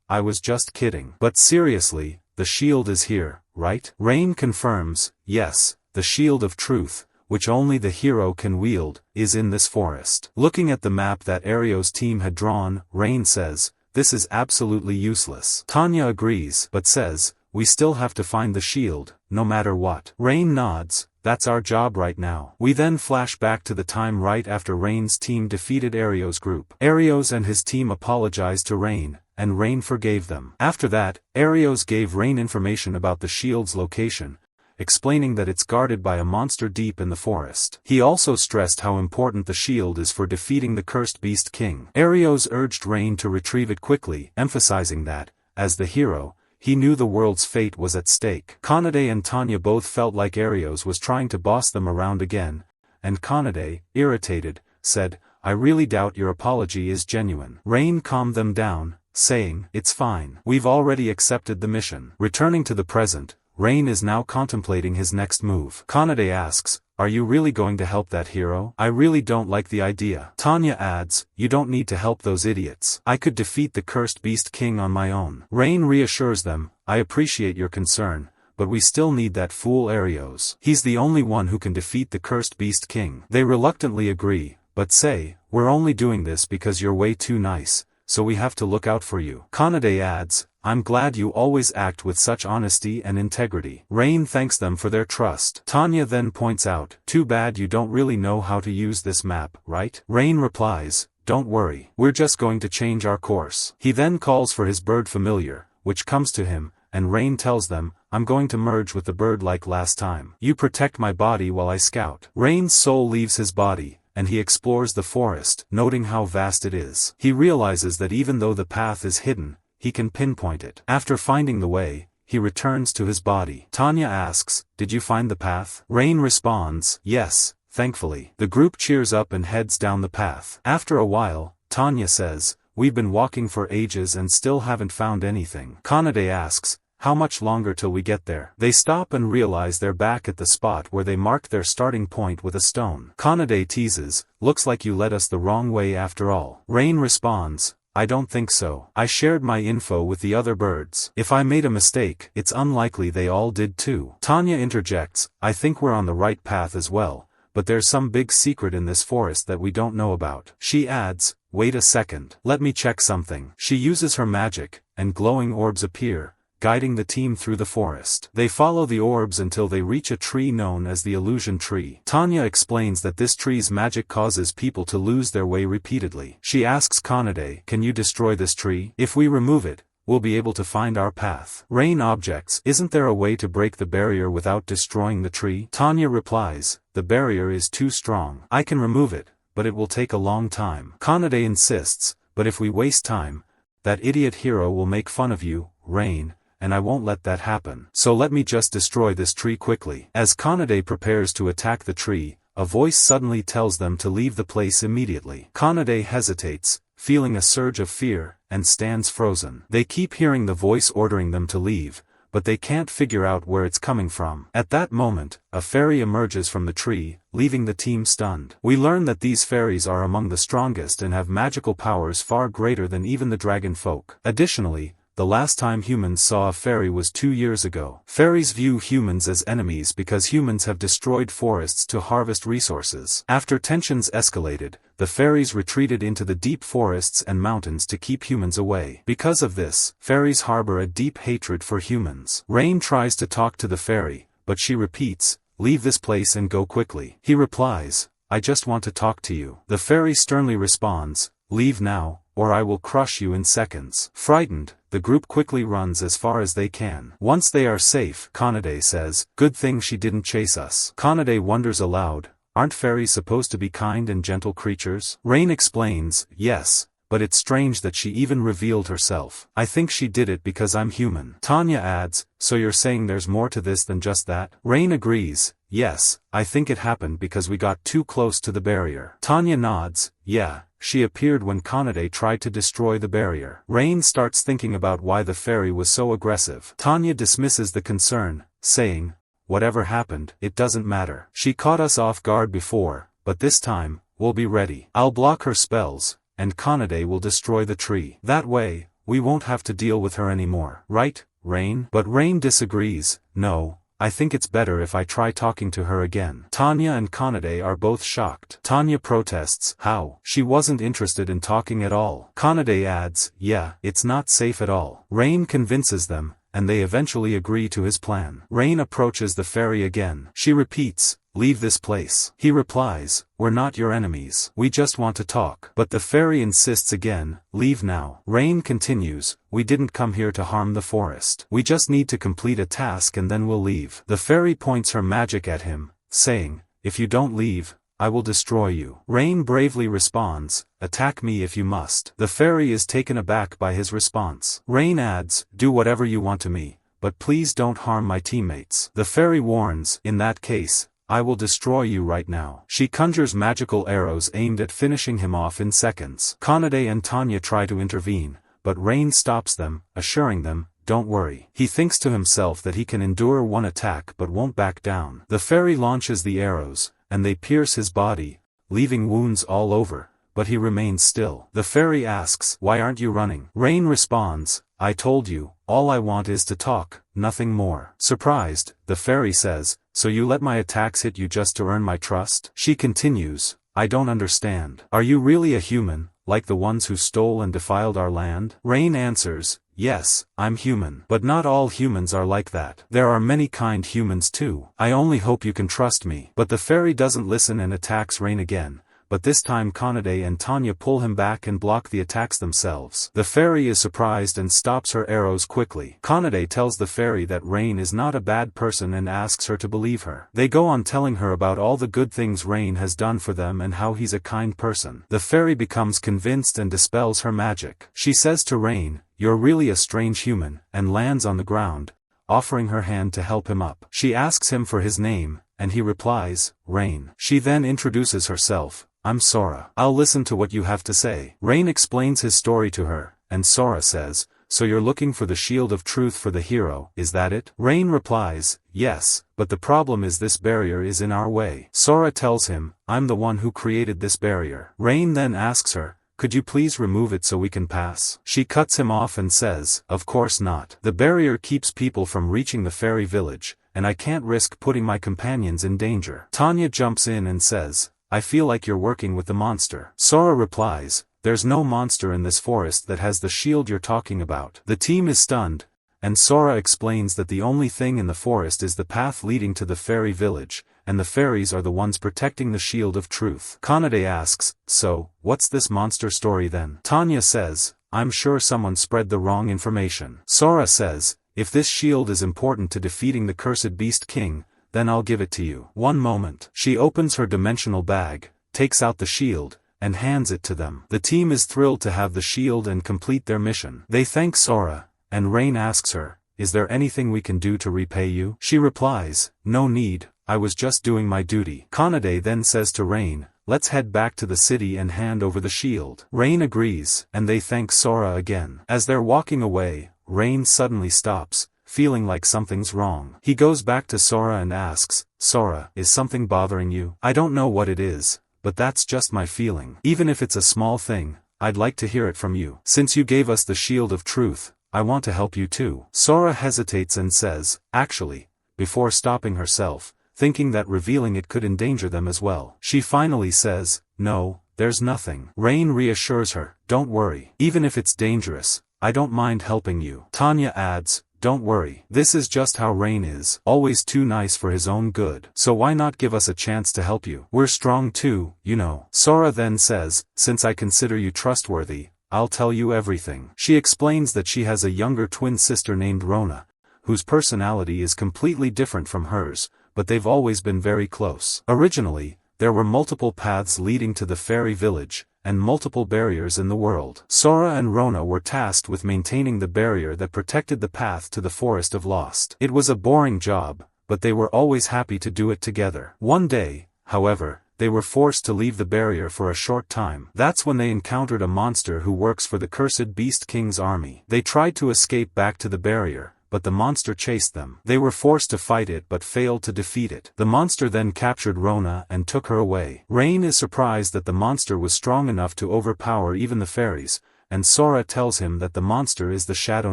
I was just kidding. "But seriously, the shield is here, right?" Rain confirms, "Yes, the shield of truth, which only the hero can wield, is in this forest." Looking at the map that Arios' team had drawn, Rain says, "This is absolutely useless." Tanya agrees, but says, "We still have to find the shield, no matter what." Rain nods, "That's our job right now." We then flash back to the time right after Rain's team defeated Arios' group. Arios and his team apologized to Rain, and Rain forgave them. After that, Arios gave Rain information about the shield's location, explaining that it's guarded by a monster deep in the forest. He also stressed how important the shield is for defeating the cursed beast king. Arios urged Rain to retrieve it quickly, emphasizing that, as the hero, he knew the world's fate was at stake. Kanade and Tanya both felt like Arios was trying to boss them around again, and Kanade, irritated, said, "I really doubt your apology is genuine." Rain calmed them down, saying, "It's fine. We've already accepted the mission." Returning to the present, Rain is now contemplating his next move. Kanade asks, "Are you really going to help that hero? I really don't like the idea." Tanya adds, "You don't need to help those idiots. I could defeat the cursed beast king on my own." Rain reassures them, "I appreciate your concern, but we still need that fool Arios. He's the only one who can defeat the cursed beast king." They reluctantly agree, but say, "We're only doing this because you're way too nice, so we have to look out for you." Kanade adds, "I'm glad you always act with such honesty and integrity." Rain thanks them for their trust. Tanya then points out, "Too bad you don't really know how to use this map, right?" Rain replies, "Don't worry, we're just going to change our course." He then calls for his bird familiar, which comes to him, and Rain tells them, "I'm going to merge with the bird like last time. You protect my body while I scout." Rain's soul leaves his body, and he explores the forest, noting how vast it is. He realizes that even though the path is hidden, he can pinpoint it. After finding the way, he returns to his body. Tanya asks, "Did you find the path?" Rain responds, "Yes, thankfully." The group cheers up and heads down the path. After a while, Tanya says, "We've been walking for ages and still haven't found anything." Kanade asks, "How much longer till we get there?" They stop and realize they're back at the spot where they marked their starting point with a stone. Kanade teases, "Looks like you led us the wrong way after all." Rain responds, "I don't think so. I shared my info with the other birds. If I made a mistake, it's unlikely they all did too." Tanya interjects, "I think we're on the right path as well, but there's some big secret in this forest that we don't know about." She adds, "Wait a second. Let me check something." She uses her magic, and glowing orbs appear, guiding the team through the forest. They follow the orbs until they reach a tree known as the illusion tree. Tanya explains that this tree's magic causes people to lose their way repeatedly. She asks Kanade, "Can you destroy this tree? If we remove it, we'll be able to find our path." Rain objects, "Isn't there a way to break the barrier without destroying the tree?" Tanya replies, "The barrier is too strong. I can remove it, but it will take a long time." Kanade insists, "But if we waste time, that idiot hero will make fun of you, Rain, and I won't let that happen. So let me just destroy this tree quickly." As Kanade prepares to attack the tree, a voice suddenly tells them to leave the place immediately. Kanade hesitates, feeling a surge of fear, and stands frozen. They keep hearing the voice ordering them to leave, but they can't figure out where it's coming from. At that moment, a fairy emerges from the tree, leaving the team stunned. We learn that these fairies are among the strongest and have magical powers far greater than even the dragon folk. Additionally, the last time humans saw a fairy was 2 years ago. Fairies view humans as enemies because humans have destroyed forests to harvest resources. After tensions escalated, the fairies retreated into the deep forests and mountains to keep humans away. Because of this, fairies harbor a deep hatred for humans. Rain tries to talk to the fairy, but she repeats, "Leave this place and go quickly." He replies, "I just want to talk to you." The fairy sternly responds, "Leave now, or I will crush you in seconds." Frightened, the group quickly runs as far as they can. Once they are safe, Kanade says, "Good thing she didn't chase us." Kanade wonders aloud, "Aren't fairies supposed to be kind and gentle creatures?" Rain explains, "Yes, but it's strange that she even revealed herself. I think she did it because I'm human." Tanya adds, "So you're saying there's more to this than just that?" Rain agrees, "Yes, I think it happened because we got too close to the barrier." Tanya nods, "Yeah, she appeared when Kanade tried to destroy the barrier." Rain starts thinking about why the fairy was so aggressive. Tanya dismisses the concern, saying, "Whatever happened, it doesn't matter. She caught us off guard before, but this time, we'll be ready. I'll block her spells, and Kanade will destroy the tree. That way, we won't have to deal with her anymore. Right, Rain?" But Rain disagrees, "No, I think it's better if I try talking to her again." Tanya and Kanade are both shocked. Tanya protests, "How? She wasn't interested in talking at all." Kanade adds, "Yeah, it's not safe at all." Rain convinces them, and they eventually agree to his plan. Rain approaches the fairy again. She repeats, "Leave this place." He replies, "We're not your enemies. We just want to talk." But the fairy insists again, "Leave now." Rain continues, "We didn't come here to harm the forest. We just need to complete a task and then we'll leave." The fairy points her magic at him, saying, "If you don't leave, I will destroy you." Rain bravely responds, "Attack me if you must." The fairy is taken aback by his response. Rain adds, "Do whatever you want to me, but please don't harm my teammates." The fairy warns, "In that case, I will destroy you right now." She conjures magical arrows aimed at finishing him off in seconds. Kanade and Tanya try to intervene, but Rain stops them, assuring them, "Don't worry." He thinks to himself that he can endure one attack but won't back down. The fairy launches the arrows, and they pierce his body, leaving wounds all over, but he remains still. The fairy asks, "Why aren't you running?" Rain responds, "I told you, all I want is to talk, nothing more." Surprised, the fairy says, "So you let my attacks hit you just to earn my trust?" She continues, "I don't understand. Are you really a human, like the ones who stole and defiled our land?" Rain answers, "Yes, I'm human. But not all humans are like that. There are many kind humans too. I only hope you can trust me." But the fairy doesn't listen and attacks Rain again, but this time Kanade and Tanya pull him back and block the attacks themselves. The fairy is surprised and stops her arrows quickly. Kanade tells the fairy that Rain is not a bad person and asks her to believe her. They go on telling her about all the good things Rain has done for them and how he's a kind person. The fairy becomes convinced and dispels her magic. She says to Rain, "You're really a strange human," and lands on the ground, offering her hand to help him up. She asks him for his name, and he replies, "Rain." She then introduces herself, "I'm Sora. I'll listen to what you have to say." Rain explains his story to her, and Sora says, "So you're looking for the shield of truth for the hero, is that it?" Rain replies, "Yes, but the problem is this barrier is in our way." Sora tells him, "I'm the one who created this barrier." Rain then asks her, "Could you please remove it so we can pass?" She cuts him off and says, "Of course not. The barrier keeps people from reaching the fairy village, and I can't risk putting my companions in danger." Tanya jumps in and says, "I feel like you're working with the monster." Sora replies, "There's no monster in this forest that has the shield you're talking about." The team is stunned, and Sora explains that the only thing in the forest is the path leading to the fairy village, and the fairies are the ones protecting the shield of truth. Kanade asks, "So, what's this monster story then?" Tanya says, "I'm sure someone spread the wrong information." Sora says, "If this shield is important to defeating the cursed beast king, then I'll give it to you." One moment. She opens her dimensional bag, takes out the shield, and hands it to them. The team is thrilled to have the shield and complete their mission. They thank Sora, and Rain asks her, "Is there anything we can do to repay you?" She replies, "No need, I was just doing my duty." Kanade then says to Rain, "Let's head back to the city and hand over the shield." Rain agrees, and they thank Sora again. As they're walking away, Rain suddenly stops, feeling like something's wrong. He goes back to Sora and asks, "Sora, is something bothering you?" "I don't know what it is, but that's just my feeling. Even if it's a small thing, I'd like to hear it from you. Since you gave us the shield of truth, I want to help you too. Sora hesitates and says, actually, before stopping herself, thinking that revealing it could endanger them as well. She finally says, no, there's nothing. Rain reassures her, don't worry. Even if it's dangerous, I don't mind helping you. Tanya adds, don't worry. This is just how Rain is, always too nice for his own good. So why not give us a chance to help you? We're strong too, you know. Sora then says, since I consider you trustworthy, I'll tell you everything. She explains that she has a younger twin sister named Rona, whose personality is completely different from hers, but they've always been very close. Originally, there were multiple paths leading to the fairy village, and multiple barriers in the world. Sora and Rona were tasked with maintaining the barrier that protected the path to the Forest of Lost. It was a boring job, but they were always happy to do it together. One day, however, they were forced to leave the barrier for a short time. That's when they encountered a monster who works for the cursed Beast King's army. They tried to escape back to the barrier, but the monster chased them. They were forced to fight it but failed to defeat it. The monster then captured Rona and took her away. Rain is surprised that the monster was strong enough to overpower even the fairies, and Sora tells him that the monster is the Shadow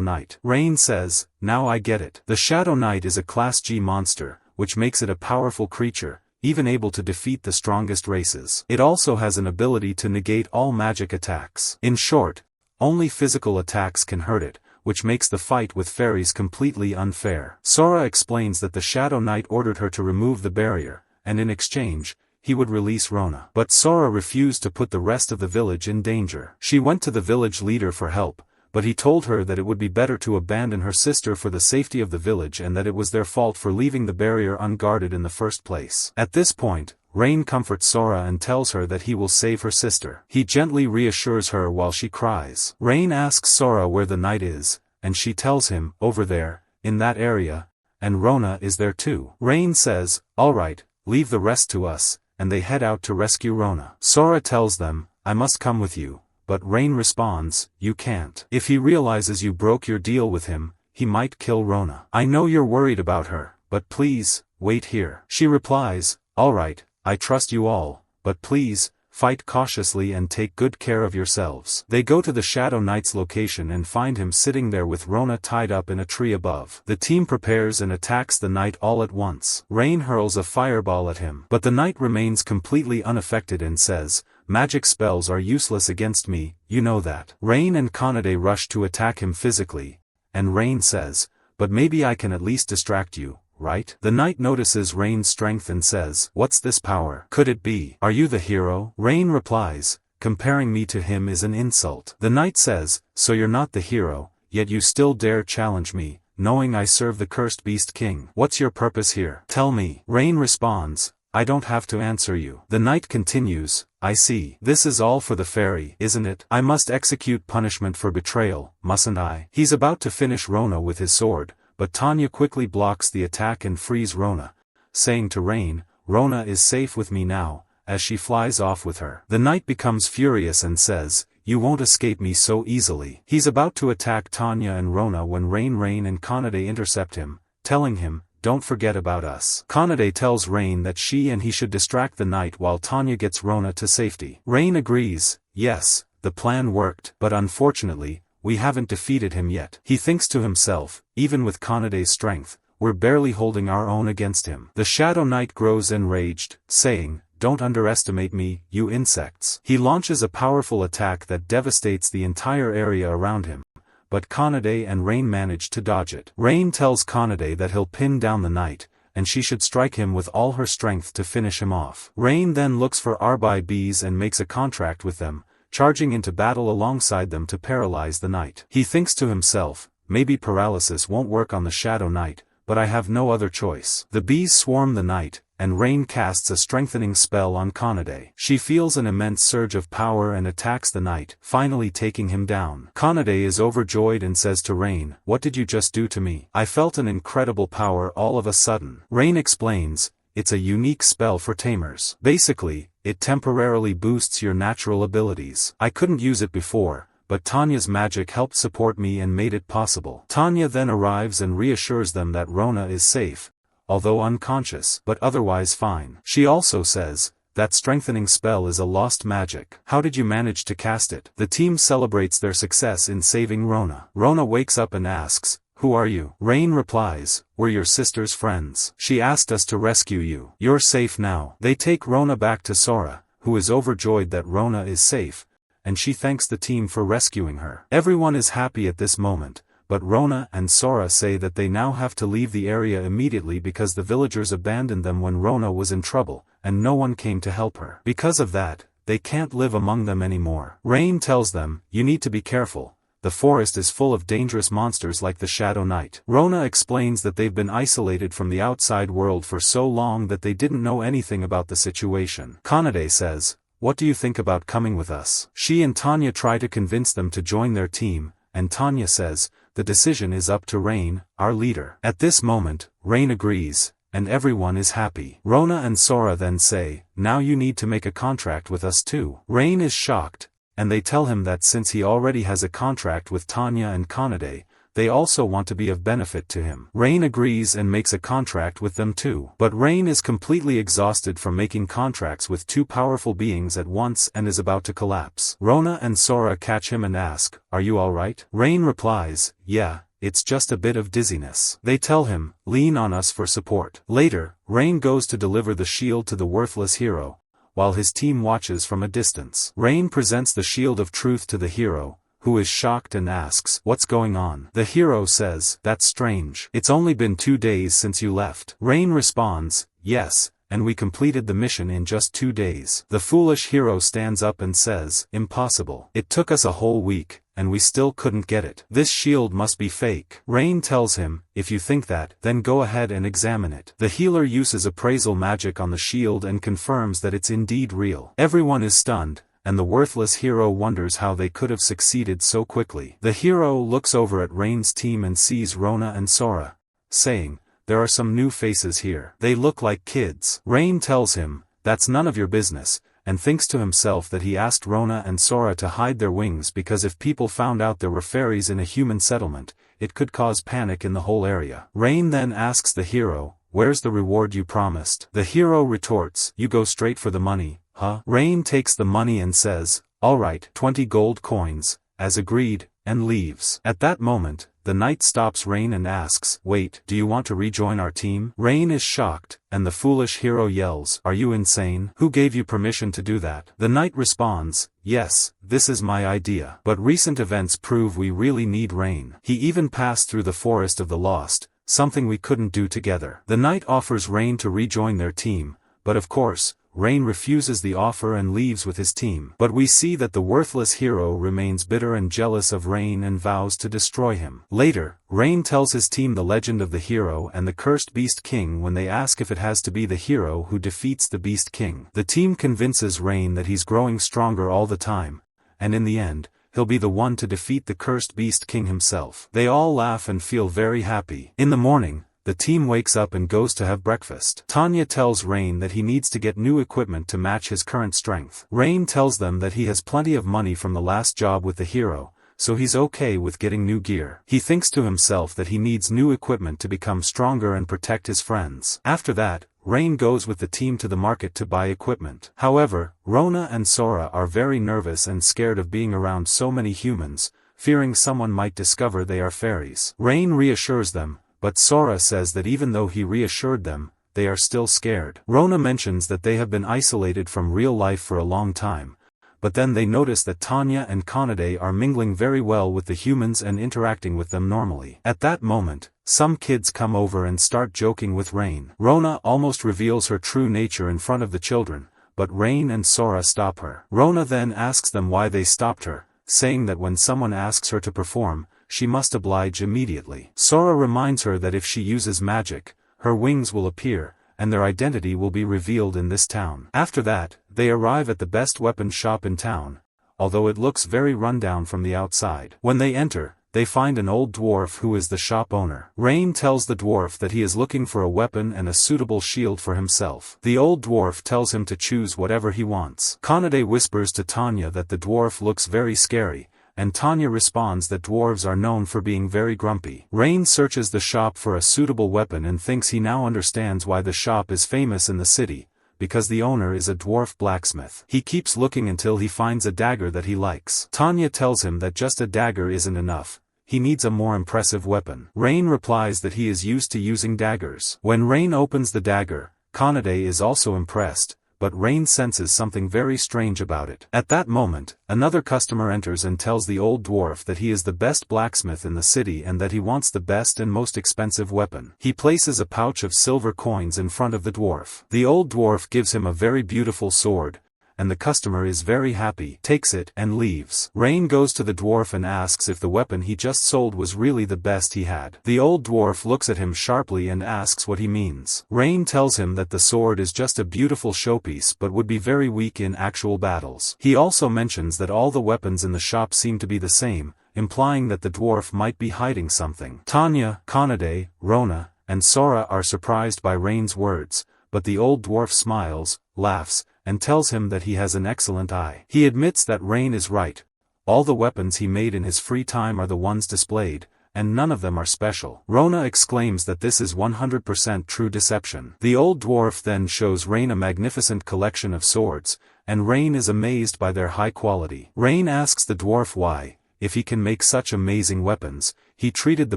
Knight. Rain says, now I get it. The Shadow Knight is a Class G monster, which makes it a powerful creature, even able to defeat the strongest races. It also has an ability to negate all magic attacks. In short, only physical attacks can hurt it, which makes the fight with fairies completely unfair. Sora explains that the Shadow Knight ordered her to remove the barrier, and in exchange, he would release Rona. But Sora refused to put the rest of the village in danger. She went to the village leader for help, but he told her that it would be better to abandon her sister for the safety of the village and that it was their fault for leaving the barrier unguarded in the first place. At this point, Rain comforts Sora and tells her that he will save her sister. He gently reassures her while she cries. Rain asks Sora where the knight is, and she tells him, over there, in that area, and Rona is there too. Rain says, alright, leave the rest to us, and they head out to rescue Rona. Sora tells them, I must come with you. But Rain responds, you can't. If he realizes you broke your deal with him, he might kill Rona. I know you're worried about her, but please, wait here. She replies, alright, I trust you all, but please, fight cautiously and take good care of yourselves. They go to the Shadow Knight's location and find him sitting there with Rona tied up in a tree above. The team prepares and attacks the knight all at once. Rain hurls a fireball at him, but the knight remains completely unaffected and says, magic spells are useless against me, you know that. Rain and Kanade rush to attack him physically, and Rain says, but maybe I can at least distract you, right? The knight notices Rain's strength and says, what's this power? Could it be? Are you the hero? Rain replies, comparing me to him is an insult. The knight says, so you're not the hero, yet you still dare challenge me, knowing I serve the cursed Beast King. What's your purpose here? Tell me. Rain responds, I don't have to answer you. The knight continues, I see. This is all for the fairy, isn't it? I must execute punishment for betrayal, mustn't I? He's about to finish Rona with his sword, but Tanya quickly blocks the attack and frees Rona, saying to Rain, Rona is safe with me now, as she flies off with her. The knight becomes furious and says, you won't escape me so easily. He's about to attack Tanya and Rona when Rain and Kanade intercept him, telling him, don't forget about us. Kanade tells Rain that she and he should distract the knight while Tanya gets Rona to safety. Rain agrees, yes, the plan worked, but unfortunately, we haven't defeated him yet. He thinks to himself, even with Kanade's strength, we're barely holding our own against him. The Shadow Knight grows enraged, saying, don't underestimate me, you insects. He launches a powerful attack that devastates the entire area around him, but Kanade and Rain manage to dodge it. Rain tells Kanade that he'll pin down the knight, and she should strike him with all her strength to finish him off. Rain then looks for Arbai bees and makes a contract with them, charging into battle alongside them to paralyze the knight. He thinks to himself, maybe paralysis won't work on the Shadow Knight, but I have no other choice. The bees swarm the knight, and Rain casts a strengthening spell on Kanade. She feels an immense surge of power and attacks the knight, finally taking him down. Kanade is overjoyed and says to Rain, what did you just do to me? I felt an incredible power all of a sudden. Rain explains, it's a unique spell for tamers. Basically, it temporarily boosts your natural abilities. I couldn't use it before, but Tanya's magic helped support me and made it possible. Tanya then arrives and reassures them that Rona is safe, although unconscious, but otherwise fine. She also says, that strengthening spell is a lost magic. How did you manage to cast it? The team celebrates their success in saving Rona. Rona wakes up and asks, "Who are you?" Rain replies, "We're your sister's friends. She asked us to rescue you. You're safe now." They take Rona back to Sora, who is overjoyed that Rona is safe, and she thanks the team for rescuing her. Everyone is happy at this moment, but Rona and Sora say that they now have to leave the area immediately because the villagers abandoned them when Rona was in trouble, and no one came to help her. Because of that, they can't live among them anymore. Rain tells them, "You need to be careful. The forest is full of dangerous monsters like the Shadow Knight." Rona explains that they've been isolated from the outside world for so long that they didn't know anything about the situation. Kanade says, "What do you think about coming with us?" She and Tanya try to convince them to join their team, and Tanya says, "The decision is up to Rain, our leader." At this moment, Rain agrees, and everyone is happy. Rona and Sora then say, "Now you need to make a contract with us too." Rain is shocked, and they tell him that since he already has a contract with Tanya and Kanade, they also want to be of benefit to him. Rain agrees and makes a contract with them too. But Rain is completely exhausted from making contracts with two powerful beings at once and is about to collapse. Rona and Sora catch him and ask, "Are you alright?" Rain replies, "Yeah, it's just a bit of dizziness." They tell him, "Lean on us for support." Later, Rain goes to deliver the shield to the worthless hero, while his team watches from a distance. Rain presents the shield of truth to the hero, who is shocked and asks, "What's going on?" The hero says, "That's strange. It's only been 2 days since you left." Rain responds, "Yes, and we completed the mission in just 2 days." The foolish hero stands up and says, "Impossible. It took us a whole week, and we still couldn't get it. This shield must be fake." Rain tells him, "If you think that, then go ahead and examine it." The healer uses appraisal magic on the shield and confirms that it's indeed real. Everyone is stunned, and the worthless hero wonders how they could have succeeded so quickly. The hero looks over at Rain's team and sees Rona and Sora, saying, "There are some new faces here. They look like kids." Rain tells him, "That's none of your business," and thinks to himself that he asked Rona and Sora to hide their wings because if people found out there were fairies in a human settlement, it could cause panic in the whole area. Rain then asks the hero, "Where's the reward you promised?" The hero retorts, "You go straight for the money, huh?" Rain takes the money and says, "Alright, 20 gold coins, as agreed," and leaves. At that moment, the knight stops Rain and asks, "Wait, do you want to rejoin our team?" Rain is shocked, and the foolish hero yells, "Are you insane? Who gave you permission to do that?" The knight responds, "Yes, this is my idea. But recent events prove we really need Rain. He even passed through the Forest of the Lost, something we couldn't do together." The knight offers Rain to rejoin their team, but of course, Rain refuses the offer and leaves with his team. But we see that the worthless hero remains bitter and jealous of Rain and vows to destroy him. Later, Rain tells his team the legend of the hero and the cursed Beast King when they ask if it has to be the hero who defeats the Beast King. The team convinces Rain that he's growing stronger all the time, and in the end, he'll be the one to defeat the cursed Beast King himself. They all laugh and feel very happy. In the morning, the team wakes up and goes to have breakfast. Tanya tells Rain that he needs to get new equipment to match his current strength. Rain tells them that he has plenty of money from the last job with the hero, so he's okay with getting new gear. He thinks to himself that he needs new equipment to become stronger and protect his friends. After that, Rain goes with the team to the market to buy equipment. However, Rona and Sora are very nervous and scared of being around so many humans, fearing someone might discover they are fairies. Rain reassures them, but Sora says that even though he reassured them, they are still scared. Rona mentions that they have been isolated from real life for a long time, but then they notice that Tanya and Kanade are mingling very well with the humans and interacting with them normally. At that moment, some kids come over and start joking with Rain. Rona almost reveals her true nature in front of the children, but Rain and Sora stop her. Rona then asks them why they stopped her, saying that when someone asks her to perform, she must oblige immediately. Sora reminds her that if she uses magic, her wings will appear, and their identity will be revealed in this town. After that, they arrive at the best weapon shop in town, although it looks very rundown from the outside. When they enter, they find an old dwarf who is the shop owner. Rain tells the dwarf that he is looking for a weapon and a suitable shield for himself. The old dwarf tells him to choose whatever he wants. Kanade whispers to Tanya that the dwarf looks very scary, and Tanya responds that dwarves are known for being very grumpy. Rain searches the shop for a suitable weapon and thinks he now understands why the shop is famous in the city, because the owner is a dwarf blacksmith. He keeps looking until he finds a dagger that he likes. Tanya tells him that just a dagger isn't enough. He needs a more impressive weapon. Rain replies that he is used to using daggers. When Rain opens the dagger, Kanade is also impressed, but Rain senses something very strange about it. At that moment, another customer enters and tells the old dwarf that he is the best blacksmith in the city and that he wants the best and most expensive weapon. He places a pouch of silver coins in front of the dwarf. The old dwarf gives him a very beautiful sword, and the customer is very happy, takes it, and leaves. Rain goes to the dwarf and asks if the weapon he just sold was really the best he had. The old dwarf looks at him sharply and asks what he means. Rain tells him that the sword is just a beautiful showpiece but would be very weak in actual battles. He also mentions that all the weapons in the shop seem to be the same, implying that the dwarf might be hiding something. Tanya, Kanade, Rona, and Sora are surprised by Rain's words, but the old dwarf smiles, laughs, and tells him that he has an excellent eye. He admits that Rain is right. All the weapons he made in his free time are the ones displayed, and none of them are special. Rona exclaims that this is 100% true deception. The old dwarf then shows Rain a magnificent collection of swords, and Rain is amazed by their high quality. Rain asks the dwarf why, if he can make such amazing weapons, he treated the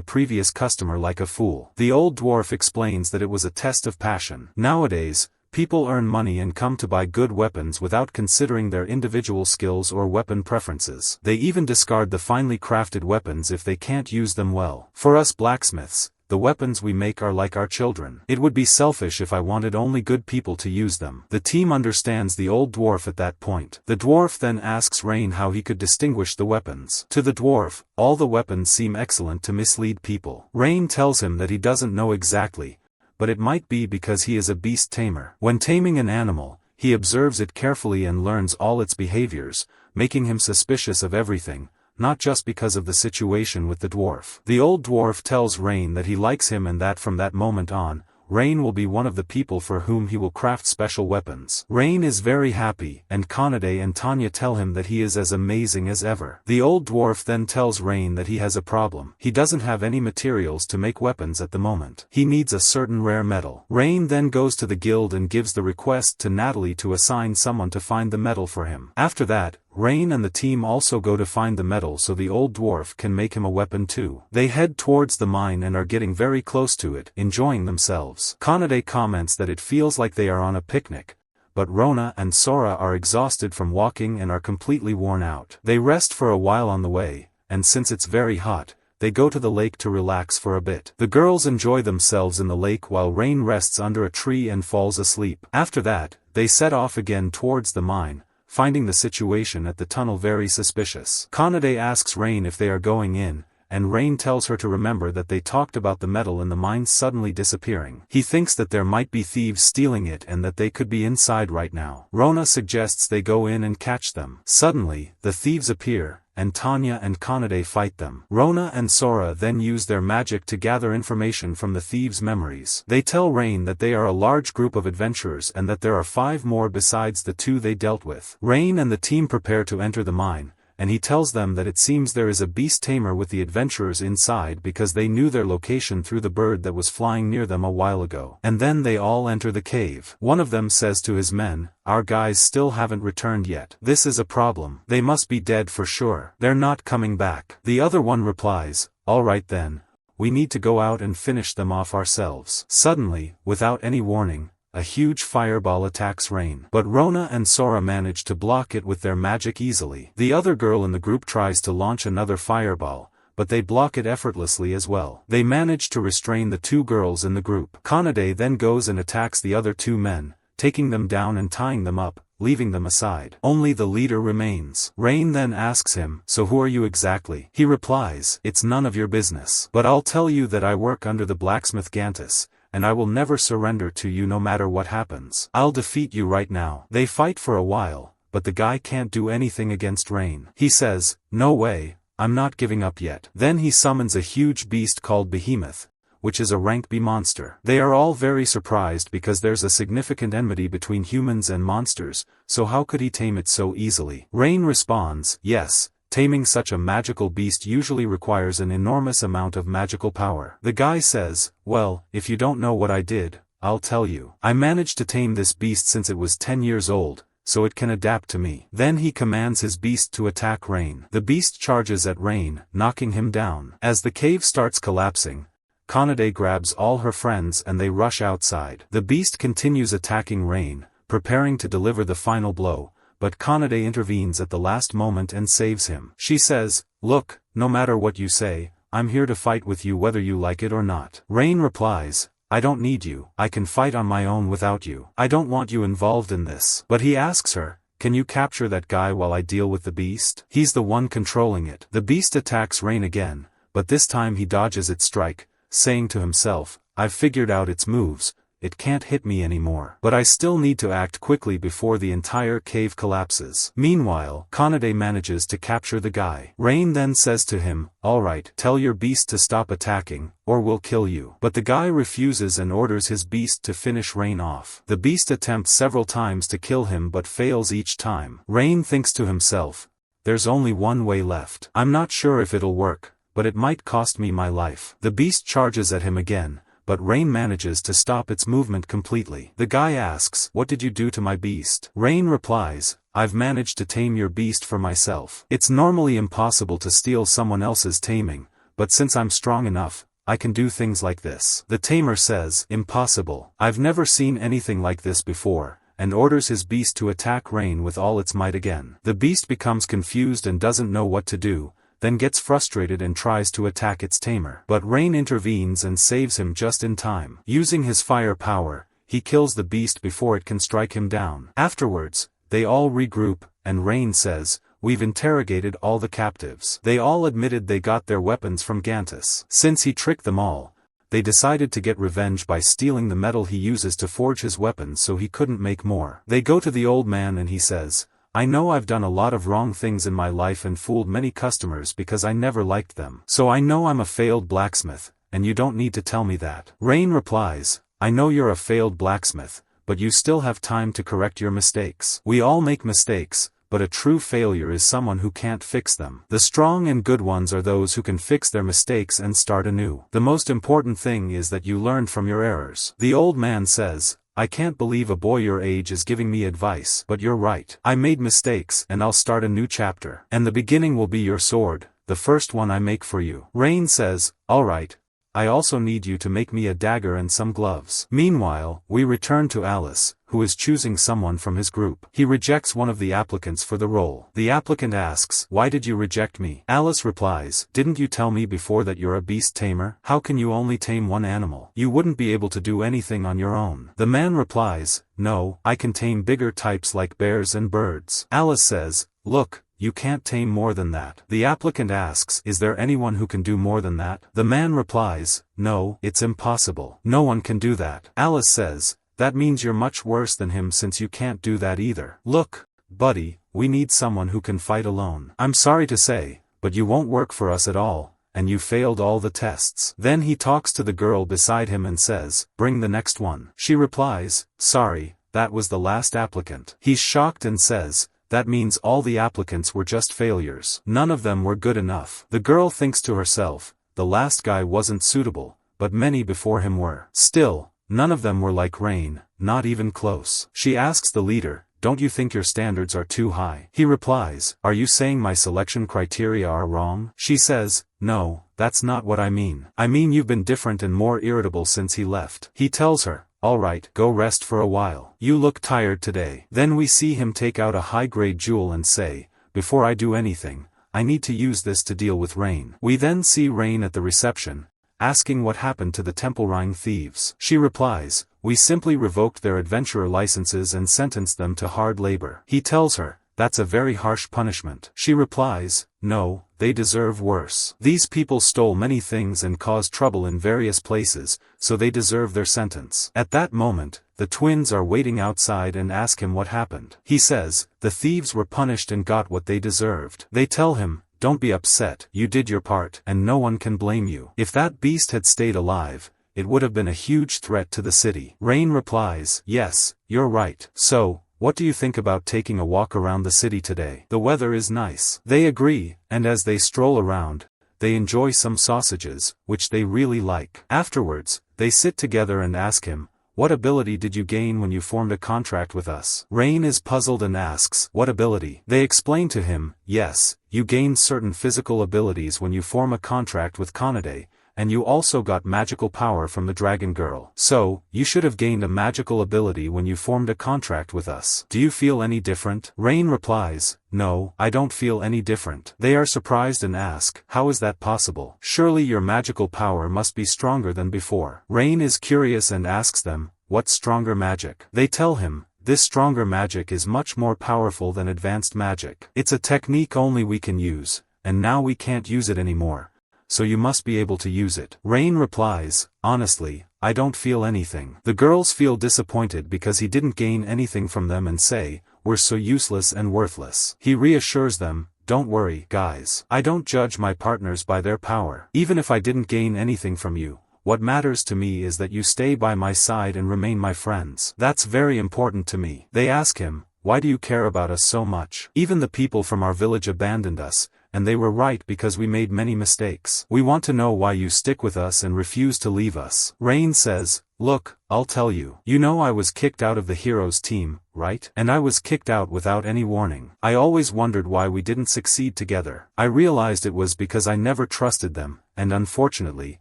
previous customer like a fool. The old dwarf explains that it was a test of passion. Nowadays, people earn money and come to buy good weapons without considering their individual skills or weapon preferences. They even discard the finely crafted weapons if they can't use them well. For us blacksmiths, the weapons we make are like our children. It would be selfish if I wanted only good people to use them. The team understands the old dwarf at that point. The dwarf then asks Rain how he could distinguish the weapons. To the dwarf, all the weapons seem excellent to mislead people. Rain tells him that he doesn't know exactly, but it might be because he is a beast tamer. When taming an animal, he observes it carefully and learns all its behaviors, making him suspicious of everything, not just because of the situation with the dwarf. The old dwarf tells Rain that he likes him and that from that moment on, Rain will be one of the people for whom he will craft special weapons. Rain is very happy, and Kanade and Tanya tell him that he is as amazing as ever. The old dwarf then tells Rain that he has a problem. He doesn't have any materials to make weapons at the moment. He needs a certain rare metal. Rain then goes to the guild and gives the request to Natalie to assign someone to find the metal for him. After that, Rain and the team also go to find the metal so the old dwarf can make him a weapon too. They head towards the mine and are getting very close to it, enjoying themselves. Kanade comments that it feels like they are on a picnic, but Rona and Sora are exhausted from walking and are completely worn out. They rest for a while on the way, and since it's very hot, they go to the lake to relax for a bit. The girls enjoy themselves in the lake while Rain rests under a tree and falls asleep. After that, they set off again towards the mine, finding the situation at the tunnel very suspicious. Kanade asks Rain if they are going in, and Rain tells her to remember that they talked about the metal in the mine suddenly disappearing. He thinks that there might be thieves stealing it and that they could be inside right now. Rona suggests they go in and catch them. Suddenly, the thieves appear, and Tanya and Kanade fight them. Rona and Sora then use their magic to gather information from the thieves' memories. They tell Rain that they are a large group of adventurers and that there are 5 more besides the 2 they dealt with. Rain and the team prepare to enter the mine, and he tells them that it seems there is a beast tamer with the adventurers inside because they knew their location through the bird that was flying near them a while ago. And then they all enter the cave. One of them says to his men, "Our guys still haven't returned yet. This is a problem. They must be dead for sure. They're not coming back." The other one replies, "All right then. We need to go out and finish them off ourselves." Suddenly, without any warning, a huge fireball attacks Rain. But Rona and Sora manage to block it with their magic easily. The other girl in the group tries to launch another fireball, but they block it effortlessly as well. They manage to restrain the 2 girls in the group. Kanade then goes and attacks the other 2 men, taking them down and tying them up, leaving them aside. Only the leader remains. Rain then asks him, "So who are you exactly?" He replies, "It's none of your business. But I'll tell you that I work under the blacksmith Gantus, and I will never surrender to you no matter what happens. I'll defeat you right now." They fight for a while, but the guy can't do anything against Rain. He says, "No way, I'm not giving up yet." Then he summons a huge beast called Behemoth, which is a rank B monster. They are all very surprised because there's a significant enmity between humans and monsters, so how could he tame it so easily? Rain responds, "Yes, taming such a magical beast usually requires an enormous amount of magical power." The guy says, "Well, if you don't know what I did, I'll tell you. I managed to tame this beast since it was 10 years old, so it can adapt to me. Then he commands his beast to attack Rain. The beast charges at Rain, knocking him down. As the cave starts collapsing, Kanade grabs all her friends and they rush outside. The beast continues attacking Rain, preparing to deliver the final blow, but Kanade intervenes at the last moment and saves him. She says, "Look, no matter what you say, I'm here to fight with you whether you like it or not." Rain replies, "I don't need you, I can fight on my own without you. I don't want you involved in this." But he asks her, "Can you capture that guy while I deal with the beast? He's the one controlling it." The beast attacks Rain again, but this time he dodges its strike, saying to himself, "I've figured out its moves, it can't hit me anymore. But I still need to act quickly before the entire cave collapses." Meanwhile, Kanade manages to capture the guy. Rain then says to him, "Alright, tell your beast to stop attacking, or we'll kill you." But the guy refuses and orders his beast to finish Rain off. The beast attempts several times to kill him but fails each time. Rain thinks to himself, "There's only one way left. I'm not sure if it'll work, but it might cost me my life." The beast charges at him again, but Rain manages to stop its movement completely. The guy asks, "What did you do to my beast?" Rain replies, "I've managed to tame your beast for myself. It's normally impossible to steal someone else's taming, but since I'm strong enough, I can do things like this." The tamer says, "Impossible. I've never seen anything like this before," and orders his beast to attack Rain with all its might again. The beast becomes confused and doesn't know what to do, then gets frustrated and tries to attack its tamer. But Rain intervenes and saves him just in time. Using his fire power, he kills the beast before it can strike him down. Afterwards, they all regroup, and Rain says, "We've interrogated all the captives. They all admitted they got their weapons from Gantus. Since he tricked them all, they decided to get revenge by stealing the metal he uses to forge his weapons so he couldn't make more." They go to the old man and he says, "I know I've done a lot of wrong things in my life and fooled many customers because I never liked them. So I know I'm a failed blacksmith, and you don't need to tell me that." Rain replies, "I know you're a failed blacksmith, but you still have time to correct your mistakes. We all make mistakes, but a true failure is someone who can't fix them. The strong and good ones are those who can fix their mistakes and start anew. The most important thing is that you learned from your errors." The old man says, "I can't believe a boy your age is giving me advice, but you're right. I made mistakes and I'll start a new chapter. And the beginning will be your sword, the first one I make for you." Rain says, "Alright, I also need you to make me a dagger and some gloves." Meanwhile, we return to Alice, who is choosing someone from his group. He rejects one of the applicants for the role. The applicant asks, "Why did you reject me?" Alice replies, "Didn't you tell me before that you're a beast tamer? How can you only tame one animal? You wouldn't be able to do anything on your own." The man replies, "No, I can tame bigger types like bears and birds." Alice says, "Look, you can't tame more than that." The applicant asks, "Is there anyone who can do more than that?" The man replies, "No, it's impossible. No one can do that." Alice says, "That means you're much worse than him since you can't do that either. Look, buddy, we need someone who can fight alone. I'm sorry to say, but you won't work for us at all, and you failed all the tests." Then he talks to the girl beside him and says, "Bring the next one." She replies, "Sorry, that was the last applicant." He's shocked and says, "That means all the applicants were just failures. None of them were good enough." The girl thinks to herself, "The last guy wasn't suitable, but many before him were. Still, none of them were like Rain, not even close." She asks the leader, "Don't you think your standards are too high?" He replies, "Are you saying my selection criteria are wrong?" She says, "No, that's not what I mean. I mean you've been different and more irritable since he left." He tells her, "Alright, go rest for a while. You look tired today." Then we see him take out a high-grade jewel and say, "Before I do anything, I need to use this to deal with Rain." We then see Rain at the reception, asking what happened to the Temple Rhine thieves. She replies, "We simply revoked their adventurer licenses and sentenced them to hard labor." He tells her, "That's a very harsh punishment." She replies, "No, they deserve worse. These people stole many things and caused trouble in various places, so they deserve their sentence." At that moment, the twins are waiting outside and ask him what happened. He says, "The thieves were punished and got what they deserved." They tell him, "Don't be upset, you did your part, and no one can blame you. If that beast had stayed alive, it would have been a huge threat to the city." Rain replies, "Yes, you're right. So, what do you think about taking a walk around the city today? The weather is nice." They agree, and as they stroll around, they enjoy some sausages, which they really like. Afterwards, they sit together and ask him, What ability did you gain when you formed a contract with us? Rain is puzzled and asks, what ability? They explain to him, yes, you gained certain physical abilities when you form a contract with Kanade, and you also got magical power from the dragon girl. So, you should have gained a magical ability when you formed a contract with us. Do you feel any different? Rain replies, no, I don't feel any different. They are surprised and ask, how is that possible? Surely your magical power must be stronger than before. Rain is curious and asks them, what stronger magic? They tell him, this stronger magic is much more powerful than advanced magic. It's a technique only we can use, and now we can't use it anymore. So you must be able to use it. Rain replies, honestly, I don't feel anything. The girls feel disappointed because he didn't gain anything from them and say, we're so useless and worthless. He reassures them, don't worry, guys. I don't judge my partners by their power. Even if I didn't gain anything from you, what matters to me is that you stay by my side and remain my friends. That's very important to me. They ask him, why do you care about us so much? Even the people from our village abandoned us, and they were right because we made many mistakes. We want to know why you stick with us and refuse to leave us. Rain says, look, I'll tell you. You know I was kicked out of the heroes team, right? And I was kicked out without any warning. I always wondered why we didn't succeed together. I realized it was because I never trusted them, and unfortunately,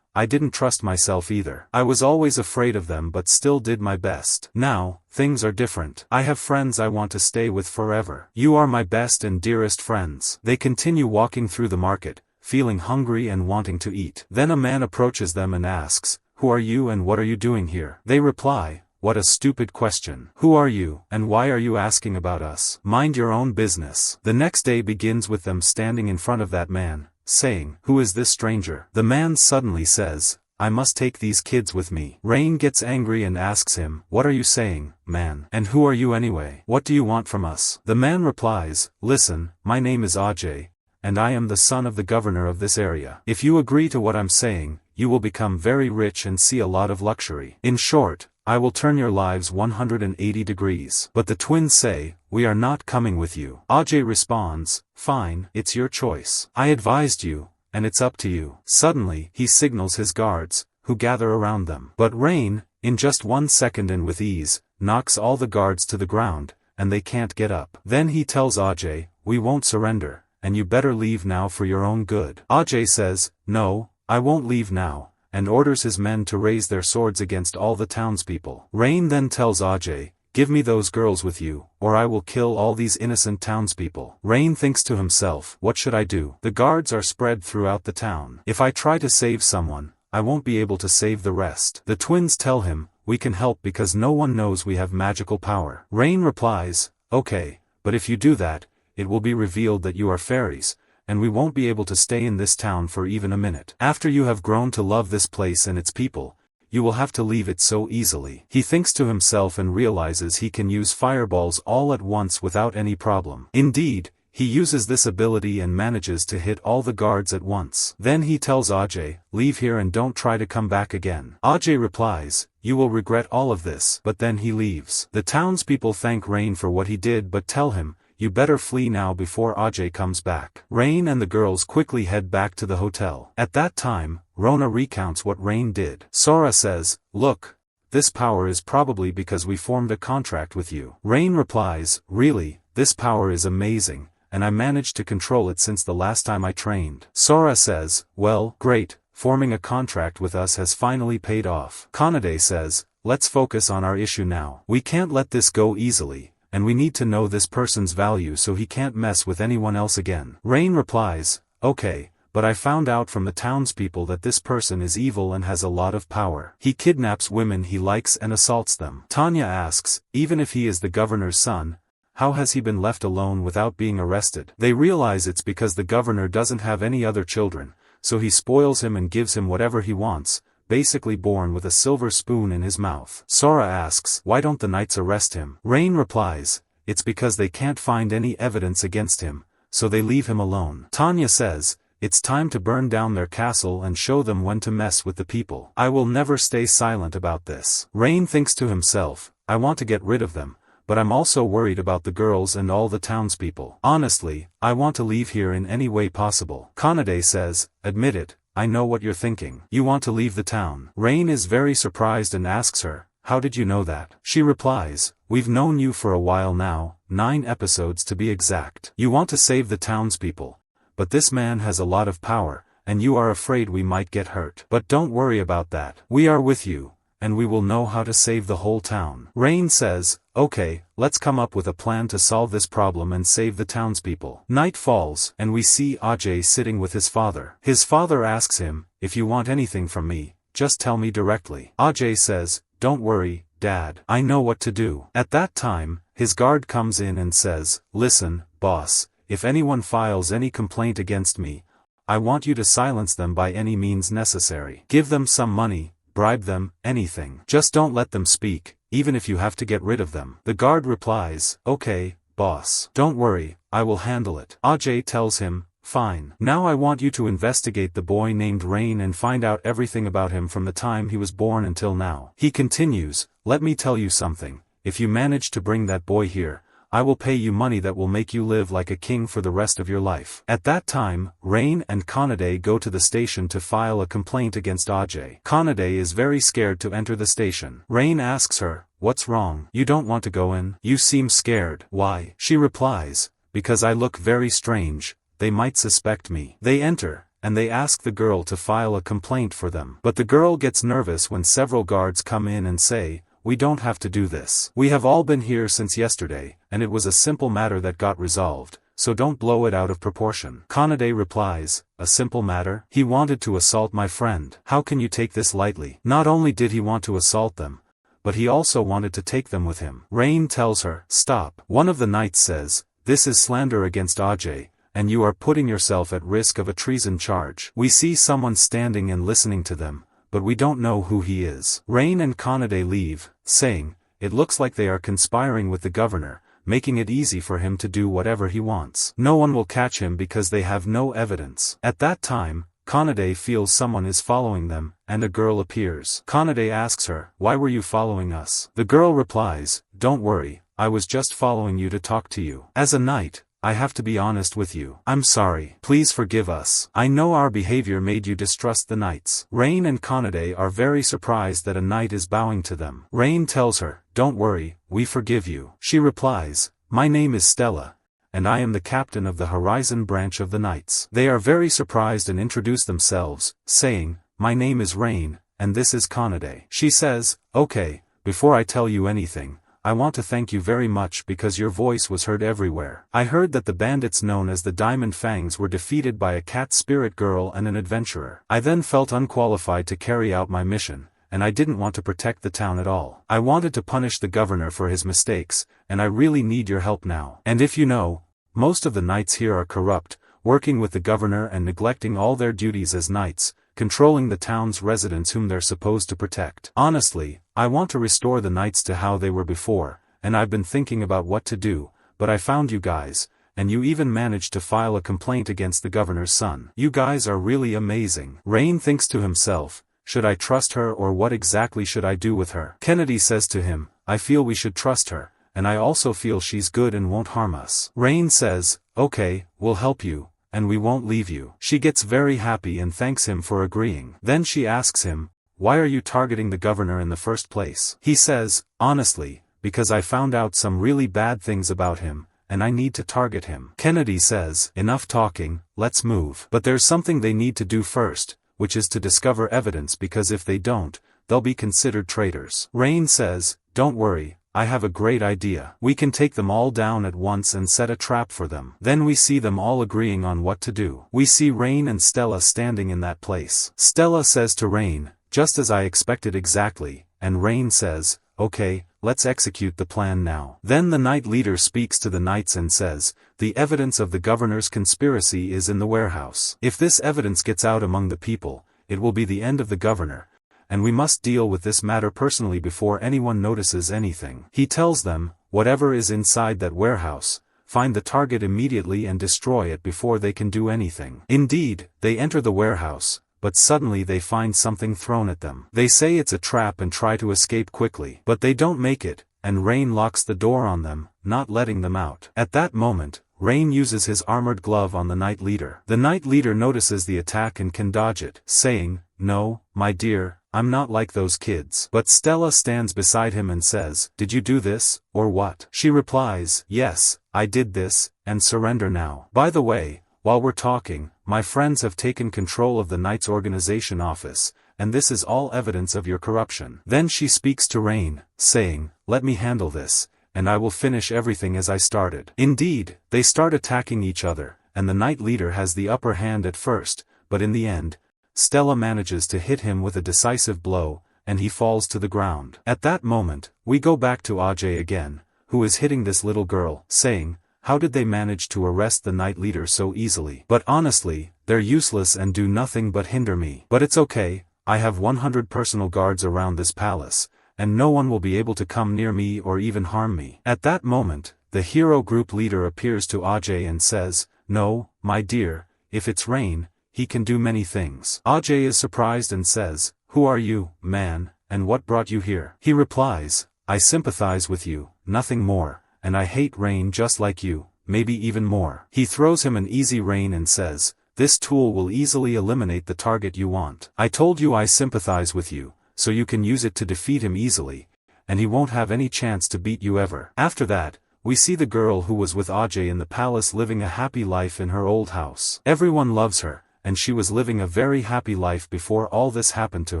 I didn't trust myself either. I was always afraid of them but still did my best. Now, things are different. I have friends I want to stay with forever. You are my best and dearest friends. They continue walking through the market, feeling hungry and wanting to eat. Then a man approaches them and asks, who are you and what are you doing here? They reply, what a stupid question. Who are you, and why are you asking about us? Mind your own business. The next day begins with them standing in front of that man, saying, who is this stranger? The man suddenly says, I must take these kids with me. Rain gets angry and asks him, what are you saying, man? And who are you anyway? What do you want from us? The man replies, listen, my name is Ajay, and I am the son of the governor of this area. If you agree to what I'm saying, you will become very rich and see a lot of luxury. In short, I will turn your lives 180 degrees. But the twins say, we are not coming with you. Ajay responds, fine, it's your choice. I advised you, and it's up to you. Suddenly, he signals his guards, who gather around them. But Rain, in just 1 second and with ease, knocks all the guards to the ground, and they can't get up. Then he tells Ajay, we won't surrender, and you better leave now for your own good. Ajay says, no, I won't leave now, and orders his men to raise their swords against all the townspeople. Rain then tells Ajay, give me those girls with you, or I will kill all these innocent townspeople. Rain thinks to himself, what should I do? The guards are spread throughout the town. If I try to save someone, I won't be able to save the rest. The twins tell him, we can help because no one knows we have magical power. Rain replies, okay, but if you do that, it will be revealed that you are fairies, and we won't be able to stay in this town for even a minute. After you have grown to love this place and its people, you will have to leave it so easily. He thinks to himself and realizes he can use fireballs all at once without any problem. Indeed, he uses this ability and manages to hit all the guards at once. Then he tells Ajay, leave here and don't try to come back again. Ajay replies, you will regret all of this. But then he leaves. The townspeople thank Rain for what he did but tell him, you better flee now before Ajay comes back. Rain and the girls quickly head back to the hotel. At that time, Rona recounts what Rain did. Sora says, look, this power is probably because we formed a contract with you. Rain replies, really, this power is amazing, and I managed to control it since the last time I trained. Sora says, well, great, forming a contract with us has finally paid off. Kanade says, let's focus on our issue now. We can't let this go easily, and we need to know this person's value so he can't mess with anyone else again. Rain replies, okay, but I found out from the townspeople that this person is evil and has a lot of power. He kidnaps women he likes and assaults them. Tanya asks, even if he is the governor's son, how has he been left alone without being arrested? They realize it's because the governor doesn't have any other children, so he spoils him and gives him whatever he wants, basically born with a silver spoon in his mouth. Sora asks, why don't the knights arrest him? Rain replies, it's because they can't find any evidence against him, so they leave him alone. Tanya says, it's time to burn down their castle and show them when to mess with the people. I will never stay silent about this. Rain thinks to himself, I want to get rid of them, but I'm also worried about the girls and all the townspeople. Honestly, I want to leave here in any way possible. Kanade says, admit it, I know what you're thinking. You want to leave the town. Rain is very surprised and asks her, how did you know that? She replies, we've known you for a while now, 9 episodes to be exact. You want to save the townspeople. But this man has a lot of power, and you are afraid we might get hurt. But don't worry about that. We are with you, and we will know how to save the whole town. Rain says, okay, let's come up with a plan to solve this problem and save the townspeople. Night falls, and we see Ajay sitting with his father. His father asks him, if you want anything from me, just tell me directly. Ajay says, don't worry, Dad, I know what to do. At that time, his guard comes in and says, listen, boss, if anyone files any complaint against me, I want you to silence them by any means necessary. Give them some money, bribe them, anything. Just don't let them speak, even if you have to get rid of them. The guard replies, okay, boss. Don't worry, I will handle it. Ajay tells him, fine. Now I want you to investigate the boy named Rain and find out everything about him from the time he was born until now. He continues, let me tell you something, if you manage to bring that boy here, I will pay you money that will make you live like a king for the rest of your life. At that time, Rain and Kanade go to the station to file a complaint against Ajay. Kanade is very scared to enter the station. Rain asks her, what's wrong? You don't want to go in? You seem scared. Why? She replies, because I look very strange, they might suspect me. They enter, and they ask the girl to file a complaint for them. But the girl gets nervous when several guards come in and say, we don't have to do this. We have all been here since yesterday, and it was a simple matter that got resolved, so don't blow it out of proportion. Kanade replies, a simple matter? He wanted to assault my friend. How can you take this lightly? Not only did he want to assault them, but he also wanted to take them with him. Rain tells her, stop. One of the knights says, this is slander against Ajay, and you are putting yourself at risk of a treason charge. We see someone standing and listening to them, but we don't know who he is. Rain and Kanade leave, saying, it looks like they are conspiring with the governor, making it easy for him to do whatever he wants. No one will catch him because they have no evidence. At that time, Kanade feels someone is following them, and a girl appears. Kanade asks her, why were you following us? The girl replies, don't worry, I was just following you to talk to you. As a knight, I have to be honest with you. I'm sorry. Please forgive us. I know our behavior made you distrust the knights. Rain and Kanade are very surprised that a knight is bowing to them. Rain tells her, don't worry, we forgive you. She replies, my name is Stella, and I am the captain of the Horizon branch of the knights. They are very surprised and introduce themselves, saying, my name is Rain, and this is Kanade. She says, okay, before I tell you anything, I want to thank you very much because your voice was heard everywhere. I heard that the bandits known as the Diamond Fangs were defeated by a cat spirit girl and an adventurer. I then felt unqualified to carry out my mission, and I didn't want to protect the town at all. I wanted to punish the governor for his mistakes, and I really need your help now. And if you know, most of the knights here are corrupt, working with the governor and neglecting all their duties as knights, controlling the town's residents whom they're supposed to protect. Honestly, I want to restore the knights to how they were before, and I've been thinking about what to do, but I found you guys, and you even managed to file a complaint against the governor's son. You guys are really amazing. Rain thinks to himself, should I trust her or what exactly should I do with her? Kennedy says to him, I feel we should trust her, and I also feel she's good and won't harm us. Rain says, okay, we'll help you, and we won't leave you. She gets very happy and thanks him for agreeing. Then she asks him, why are you targeting the governor in the first place? He says, honestly, because I found out some really bad things about him, and I need to target him. Kennedy says, enough talking, let's move. But there's something they need to do first, which is to discover evidence because if they don't, they'll be considered traitors. Rain says, don't worry, I have a great idea. We can take them all down at once and set a trap for them. Then we see them all agreeing on what to do. We see Rain and Stella standing in that place. Stella says to Rain, just as I expected exactly, and Rain says, okay, let's execute the plan now. Then the knight leader speaks to the knights and says, the evidence of the governor's conspiracy is in the warehouse. If this evidence gets out among the people, it will be the end of the governor, and we must deal with this matter personally before anyone notices anything. He tells them, whatever is inside that warehouse, find the target immediately and destroy it before they can do anything. Indeed, they enter the warehouse, but suddenly they find something thrown at them. They say it's a trap and try to escape quickly, but they don't make it, and Rain locks the door on them, not letting them out. At that moment, Rain uses his armored glove on the knight leader. The knight leader notices the attack and can dodge it, saying, no, my dear, I'm not like those kids. But Stella stands beside him and says, did you do this, or what? She replies, yes, I did this, and surrender now. By the way, while we're talking, my friends have taken control of the Knights Organization office, and this is all evidence of your corruption. Then she speaks to Rain, saying, let me handle this, and I will finish everything as I started. Indeed, they start attacking each other, and the Knight leader has the upper hand at first, but in the end, Stella manages to hit him with a decisive blow, and he falls to the ground. At that moment, we go back to Ajay again, who is hitting this little girl, saying, how did they manage to arrest the Knight leader so easily? But honestly, they're useless and do nothing but hinder me. But it's okay, I have 100 personal guards around this palace, and no one will be able to come near me or even harm me. At that moment, the hero group leader appears to Ajay and says, no, my dear, if it's Rain, he can do many things. Ajay is surprised and says, who are you, man, and what brought you here? He replies, I sympathize with you, nothing more, and I hate Rain just like you, maybe even more. He throws him an easy Rain and says, this tool will easily eliminate the target you want. I told you I sympathize with you, so you can use it to defeat him easily, and he won't have any chance to beat you ever. After that, we see the girl who was with Ajay in the palace living a happy life in her old house. Everyone loves her, and she was living a very happy life before all this happened to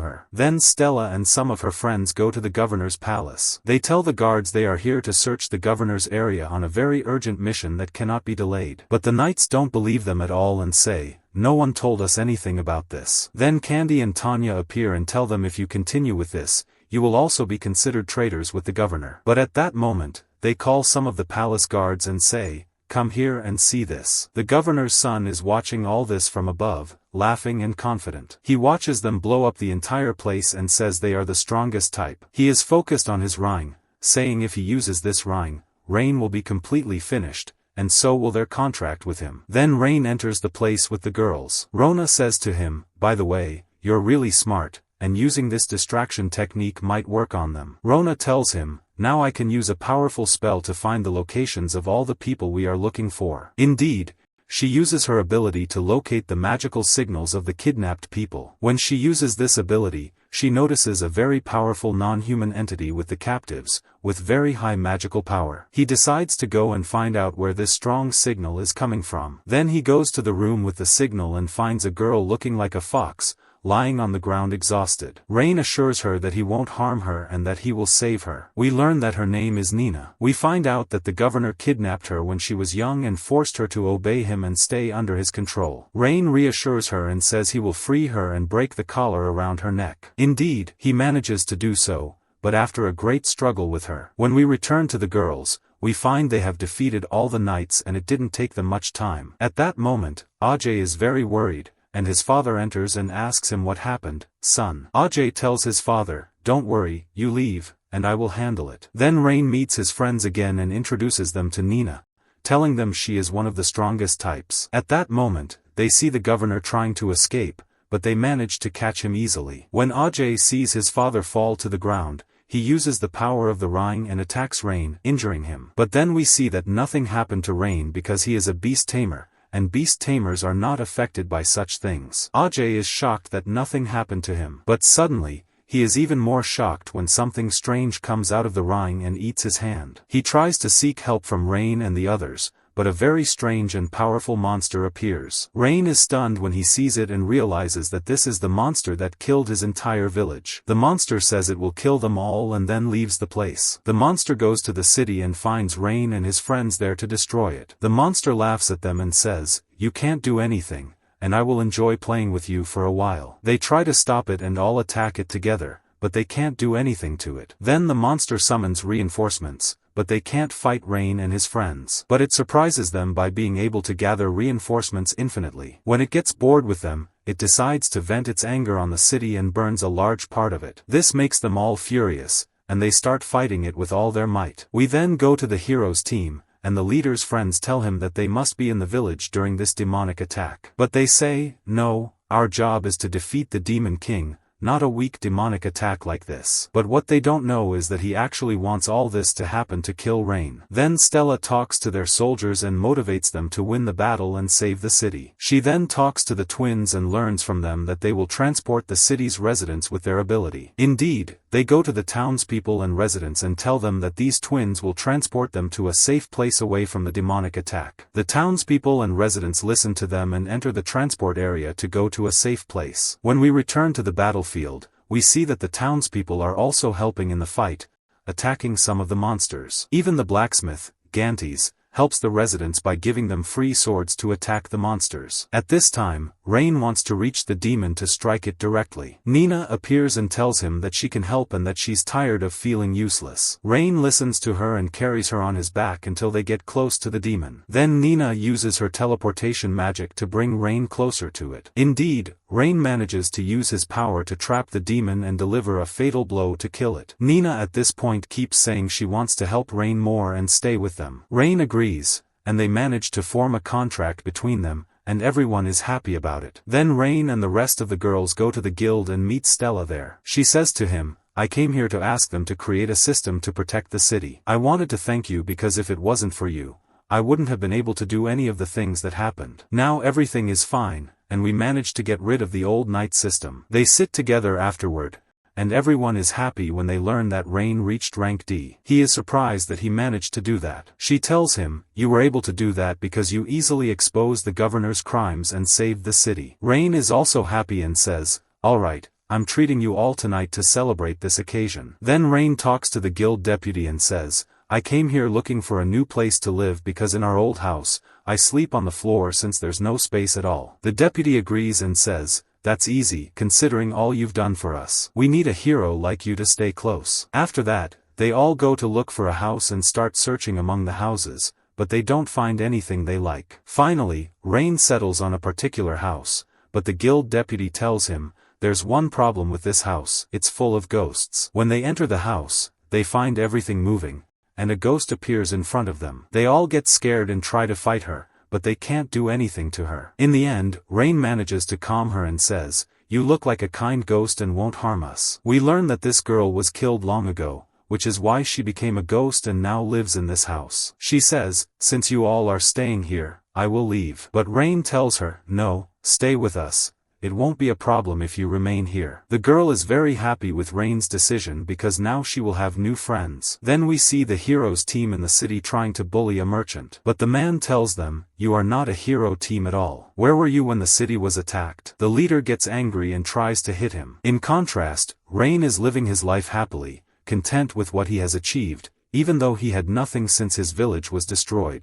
her. Then Stella and some of her friends go to the governor's palace. They tell the guards they are here to search the governor's area on a very urgent mission that cannot be delayed. But the knights don't believe them at all and say, no one told us anything about this. Then Candy and Tanya appear and tell them if you continue with this, you will also be considered traitors with the governor. But at that moment, they call some of the palace guards and say, come here and see this. The governor's son is watching all this from above, laughing and confident. He watches them blow up the entire place and says they are the strongest type. He is focused on his Rhine, saying if he uses this Rhine, Rain will be completely finished, and so will their contract with him. Then Rain enters the place with the girls. Rona says to him, by the way, you're really smart, and using this distraction technique might work on them. Rona tells him, now I can use a powerful spell to find the locations of all the people we are looking for. Indeed, she uses her ability to locate the magical signals of the kidnapped people. When she uses this ability, she notices a very powerful non-human entity with the captives, with very high magical power. He decides to go and find out where this strong signal is coming from. Then he goes to the room with the signal and finds a girl looking like a fox, lying on the ground exhausted. Rain assures her that he won't harm her and that he will save her. We learn that her name is Nina. We find out that the governor kidnapped her when she was young and forced her to obey him and stay under his control. Rain reassures her and says he will free her and break the collar around her neck. Indeed, he manages to do so, but after a great struggle with her. When we return to the girls, we find they have defeated all the knights and it didn't take them much time. At that moment, Ajay is very worried, and his father enters and asks him what happened. Son. Ajay tells his father, don't worry, you leave, and I will handle it. Then Rain meets his friends again and introduces them to Nina, telling them she is one of the strongest types. At that moment, they see the governor trying to escape, but they manage to catch him easily. When Ajay sees his father fall to the ground, he uses the power of the Rhine and attacks Rain, injuring him. But then we see that nothing happened to Rain because he is a beast tamer, and beast tamers are not affected by such things. Ajay is shocked that nothing happened to him. But suddenly, he is even more shocked when something strange comes out of the Rhine and eats his hand. He tries to seek help from Rain and the others, but a very strange and powerful monster appears. Rain is stunned when he sees it and realizes that this is the monster that killed his entire village. The monster says it will kill them all and then leaves the place. The monster goes to the city and finds Rain and his friends there to destroy it. The monster laughs at them and says, you can't do anything, and I will enjoy playing with you for a while. They try to stop it and all attack it together, but they can't do anything to it. Then the monster summons reinforcements, but they can't fight Rain and his friends. But it surprises them by being able to gather reinforcements infinitely. When it gets bored with them, it decides to vent its anger on the city and burns a large part of it. This makes them all furious, and they start fighting it with all their might. We then go to the hero's team, and the leader's friends tell him that they must be in the village during this demonic attack. But they say, no, our job is to defeat the Demon King, not a weak demonic attack like this. But what they don't know is that he actually wants all this to happen to kill Rain. Then Stella talks to their soldiers and motivates them to win the battle and save the city. She then talks to the twins and learns from them that they will transport the city's residents with their ability. Indeed, they go to the townspeople and residents and tell them that these twins will transport them to a safe place away from the demonic attack. The townspeople and residents listen to them and enter the transport area to go to a safe place. When we return to the battlefield, we see that the townspeople are also helping in the fight, attacking some of the monsters. Even the blacksmith, Gantes, helps the residents by giving them free swords to attack the monsters. At this time, Rain wants to reach the demon to strike it directly. Nina appears and tells him that she can help and that she's tired of feeling useless. Rain listens to her and carries her on his back until they get close to the demon. Then Nina uses her teleportation magic to bring Rain closer to it. Indeed, Rain manages to use his power to trap the demon and deliver a fatal blow to kill it. Nina at this point keeps saying she wants to help Rain more and stay with them. Rain agrees, and they manage to form a contract between them, and everyone is happy about it. Then Rain and the rest of the girls go to the guild and meet Stella there. She says to him, "I came here to ask them to create a system to protect the city. I wanted to thank you because if it wasn't for you, I wouldn't have been able to do any of the things that happened. Now everything is fine, and we managed to get rid of the old night system." They sit together afterward, and everyone is happy when they learn that Rain reached rank D. He is surprised that he managed to do that. She tells him, "You were able to do that because you easily exposed the governor's crimes and saved the city." Rain is also happy and says, "Alright, I'm treating you all tonight to celebrate this occasion." Then Rain talks to the guild deputy and says, "I came here looking for a new place to live because in our old house, I sleep on the floor since there's no space at all." The deputy agrees and says, "That's easy, considering all you've done for us. We need a hero like you to stay close." After that, they all go to look for a house and start searching among the houses, but they don't find anything they like. Finally, Rain settles on a particular house, but the guild deputy tells him, "There's one problem with this house, it's full of ghosts." When they enter the house, they find everything moving, and a ghost appears in front of them. They all get scared and try to fight her, but they can't do anything to her. In the end, Rain manages to calm her and says, "You look like a kind ghost and won't harm us." We learn that this girl was killed long ago, which is why she became a ghost and now lives in this house. She says, "Since you all are staying here, I will leave." But Rain tells her, "No, stay with us. It won't be a problem if you remain here." The girl is very happy with Rain's decision because now she will have new friends. Then we see the heroes team in the city trying to bully a merchant. But the man tells them, "You are not a hero team at all. Where were you when the city was attacked?" The leader gets angry and tries to hit him. In contrast, Rain is living his life happily, content with what he has achieved, even though he had nothing since his village was destroyed.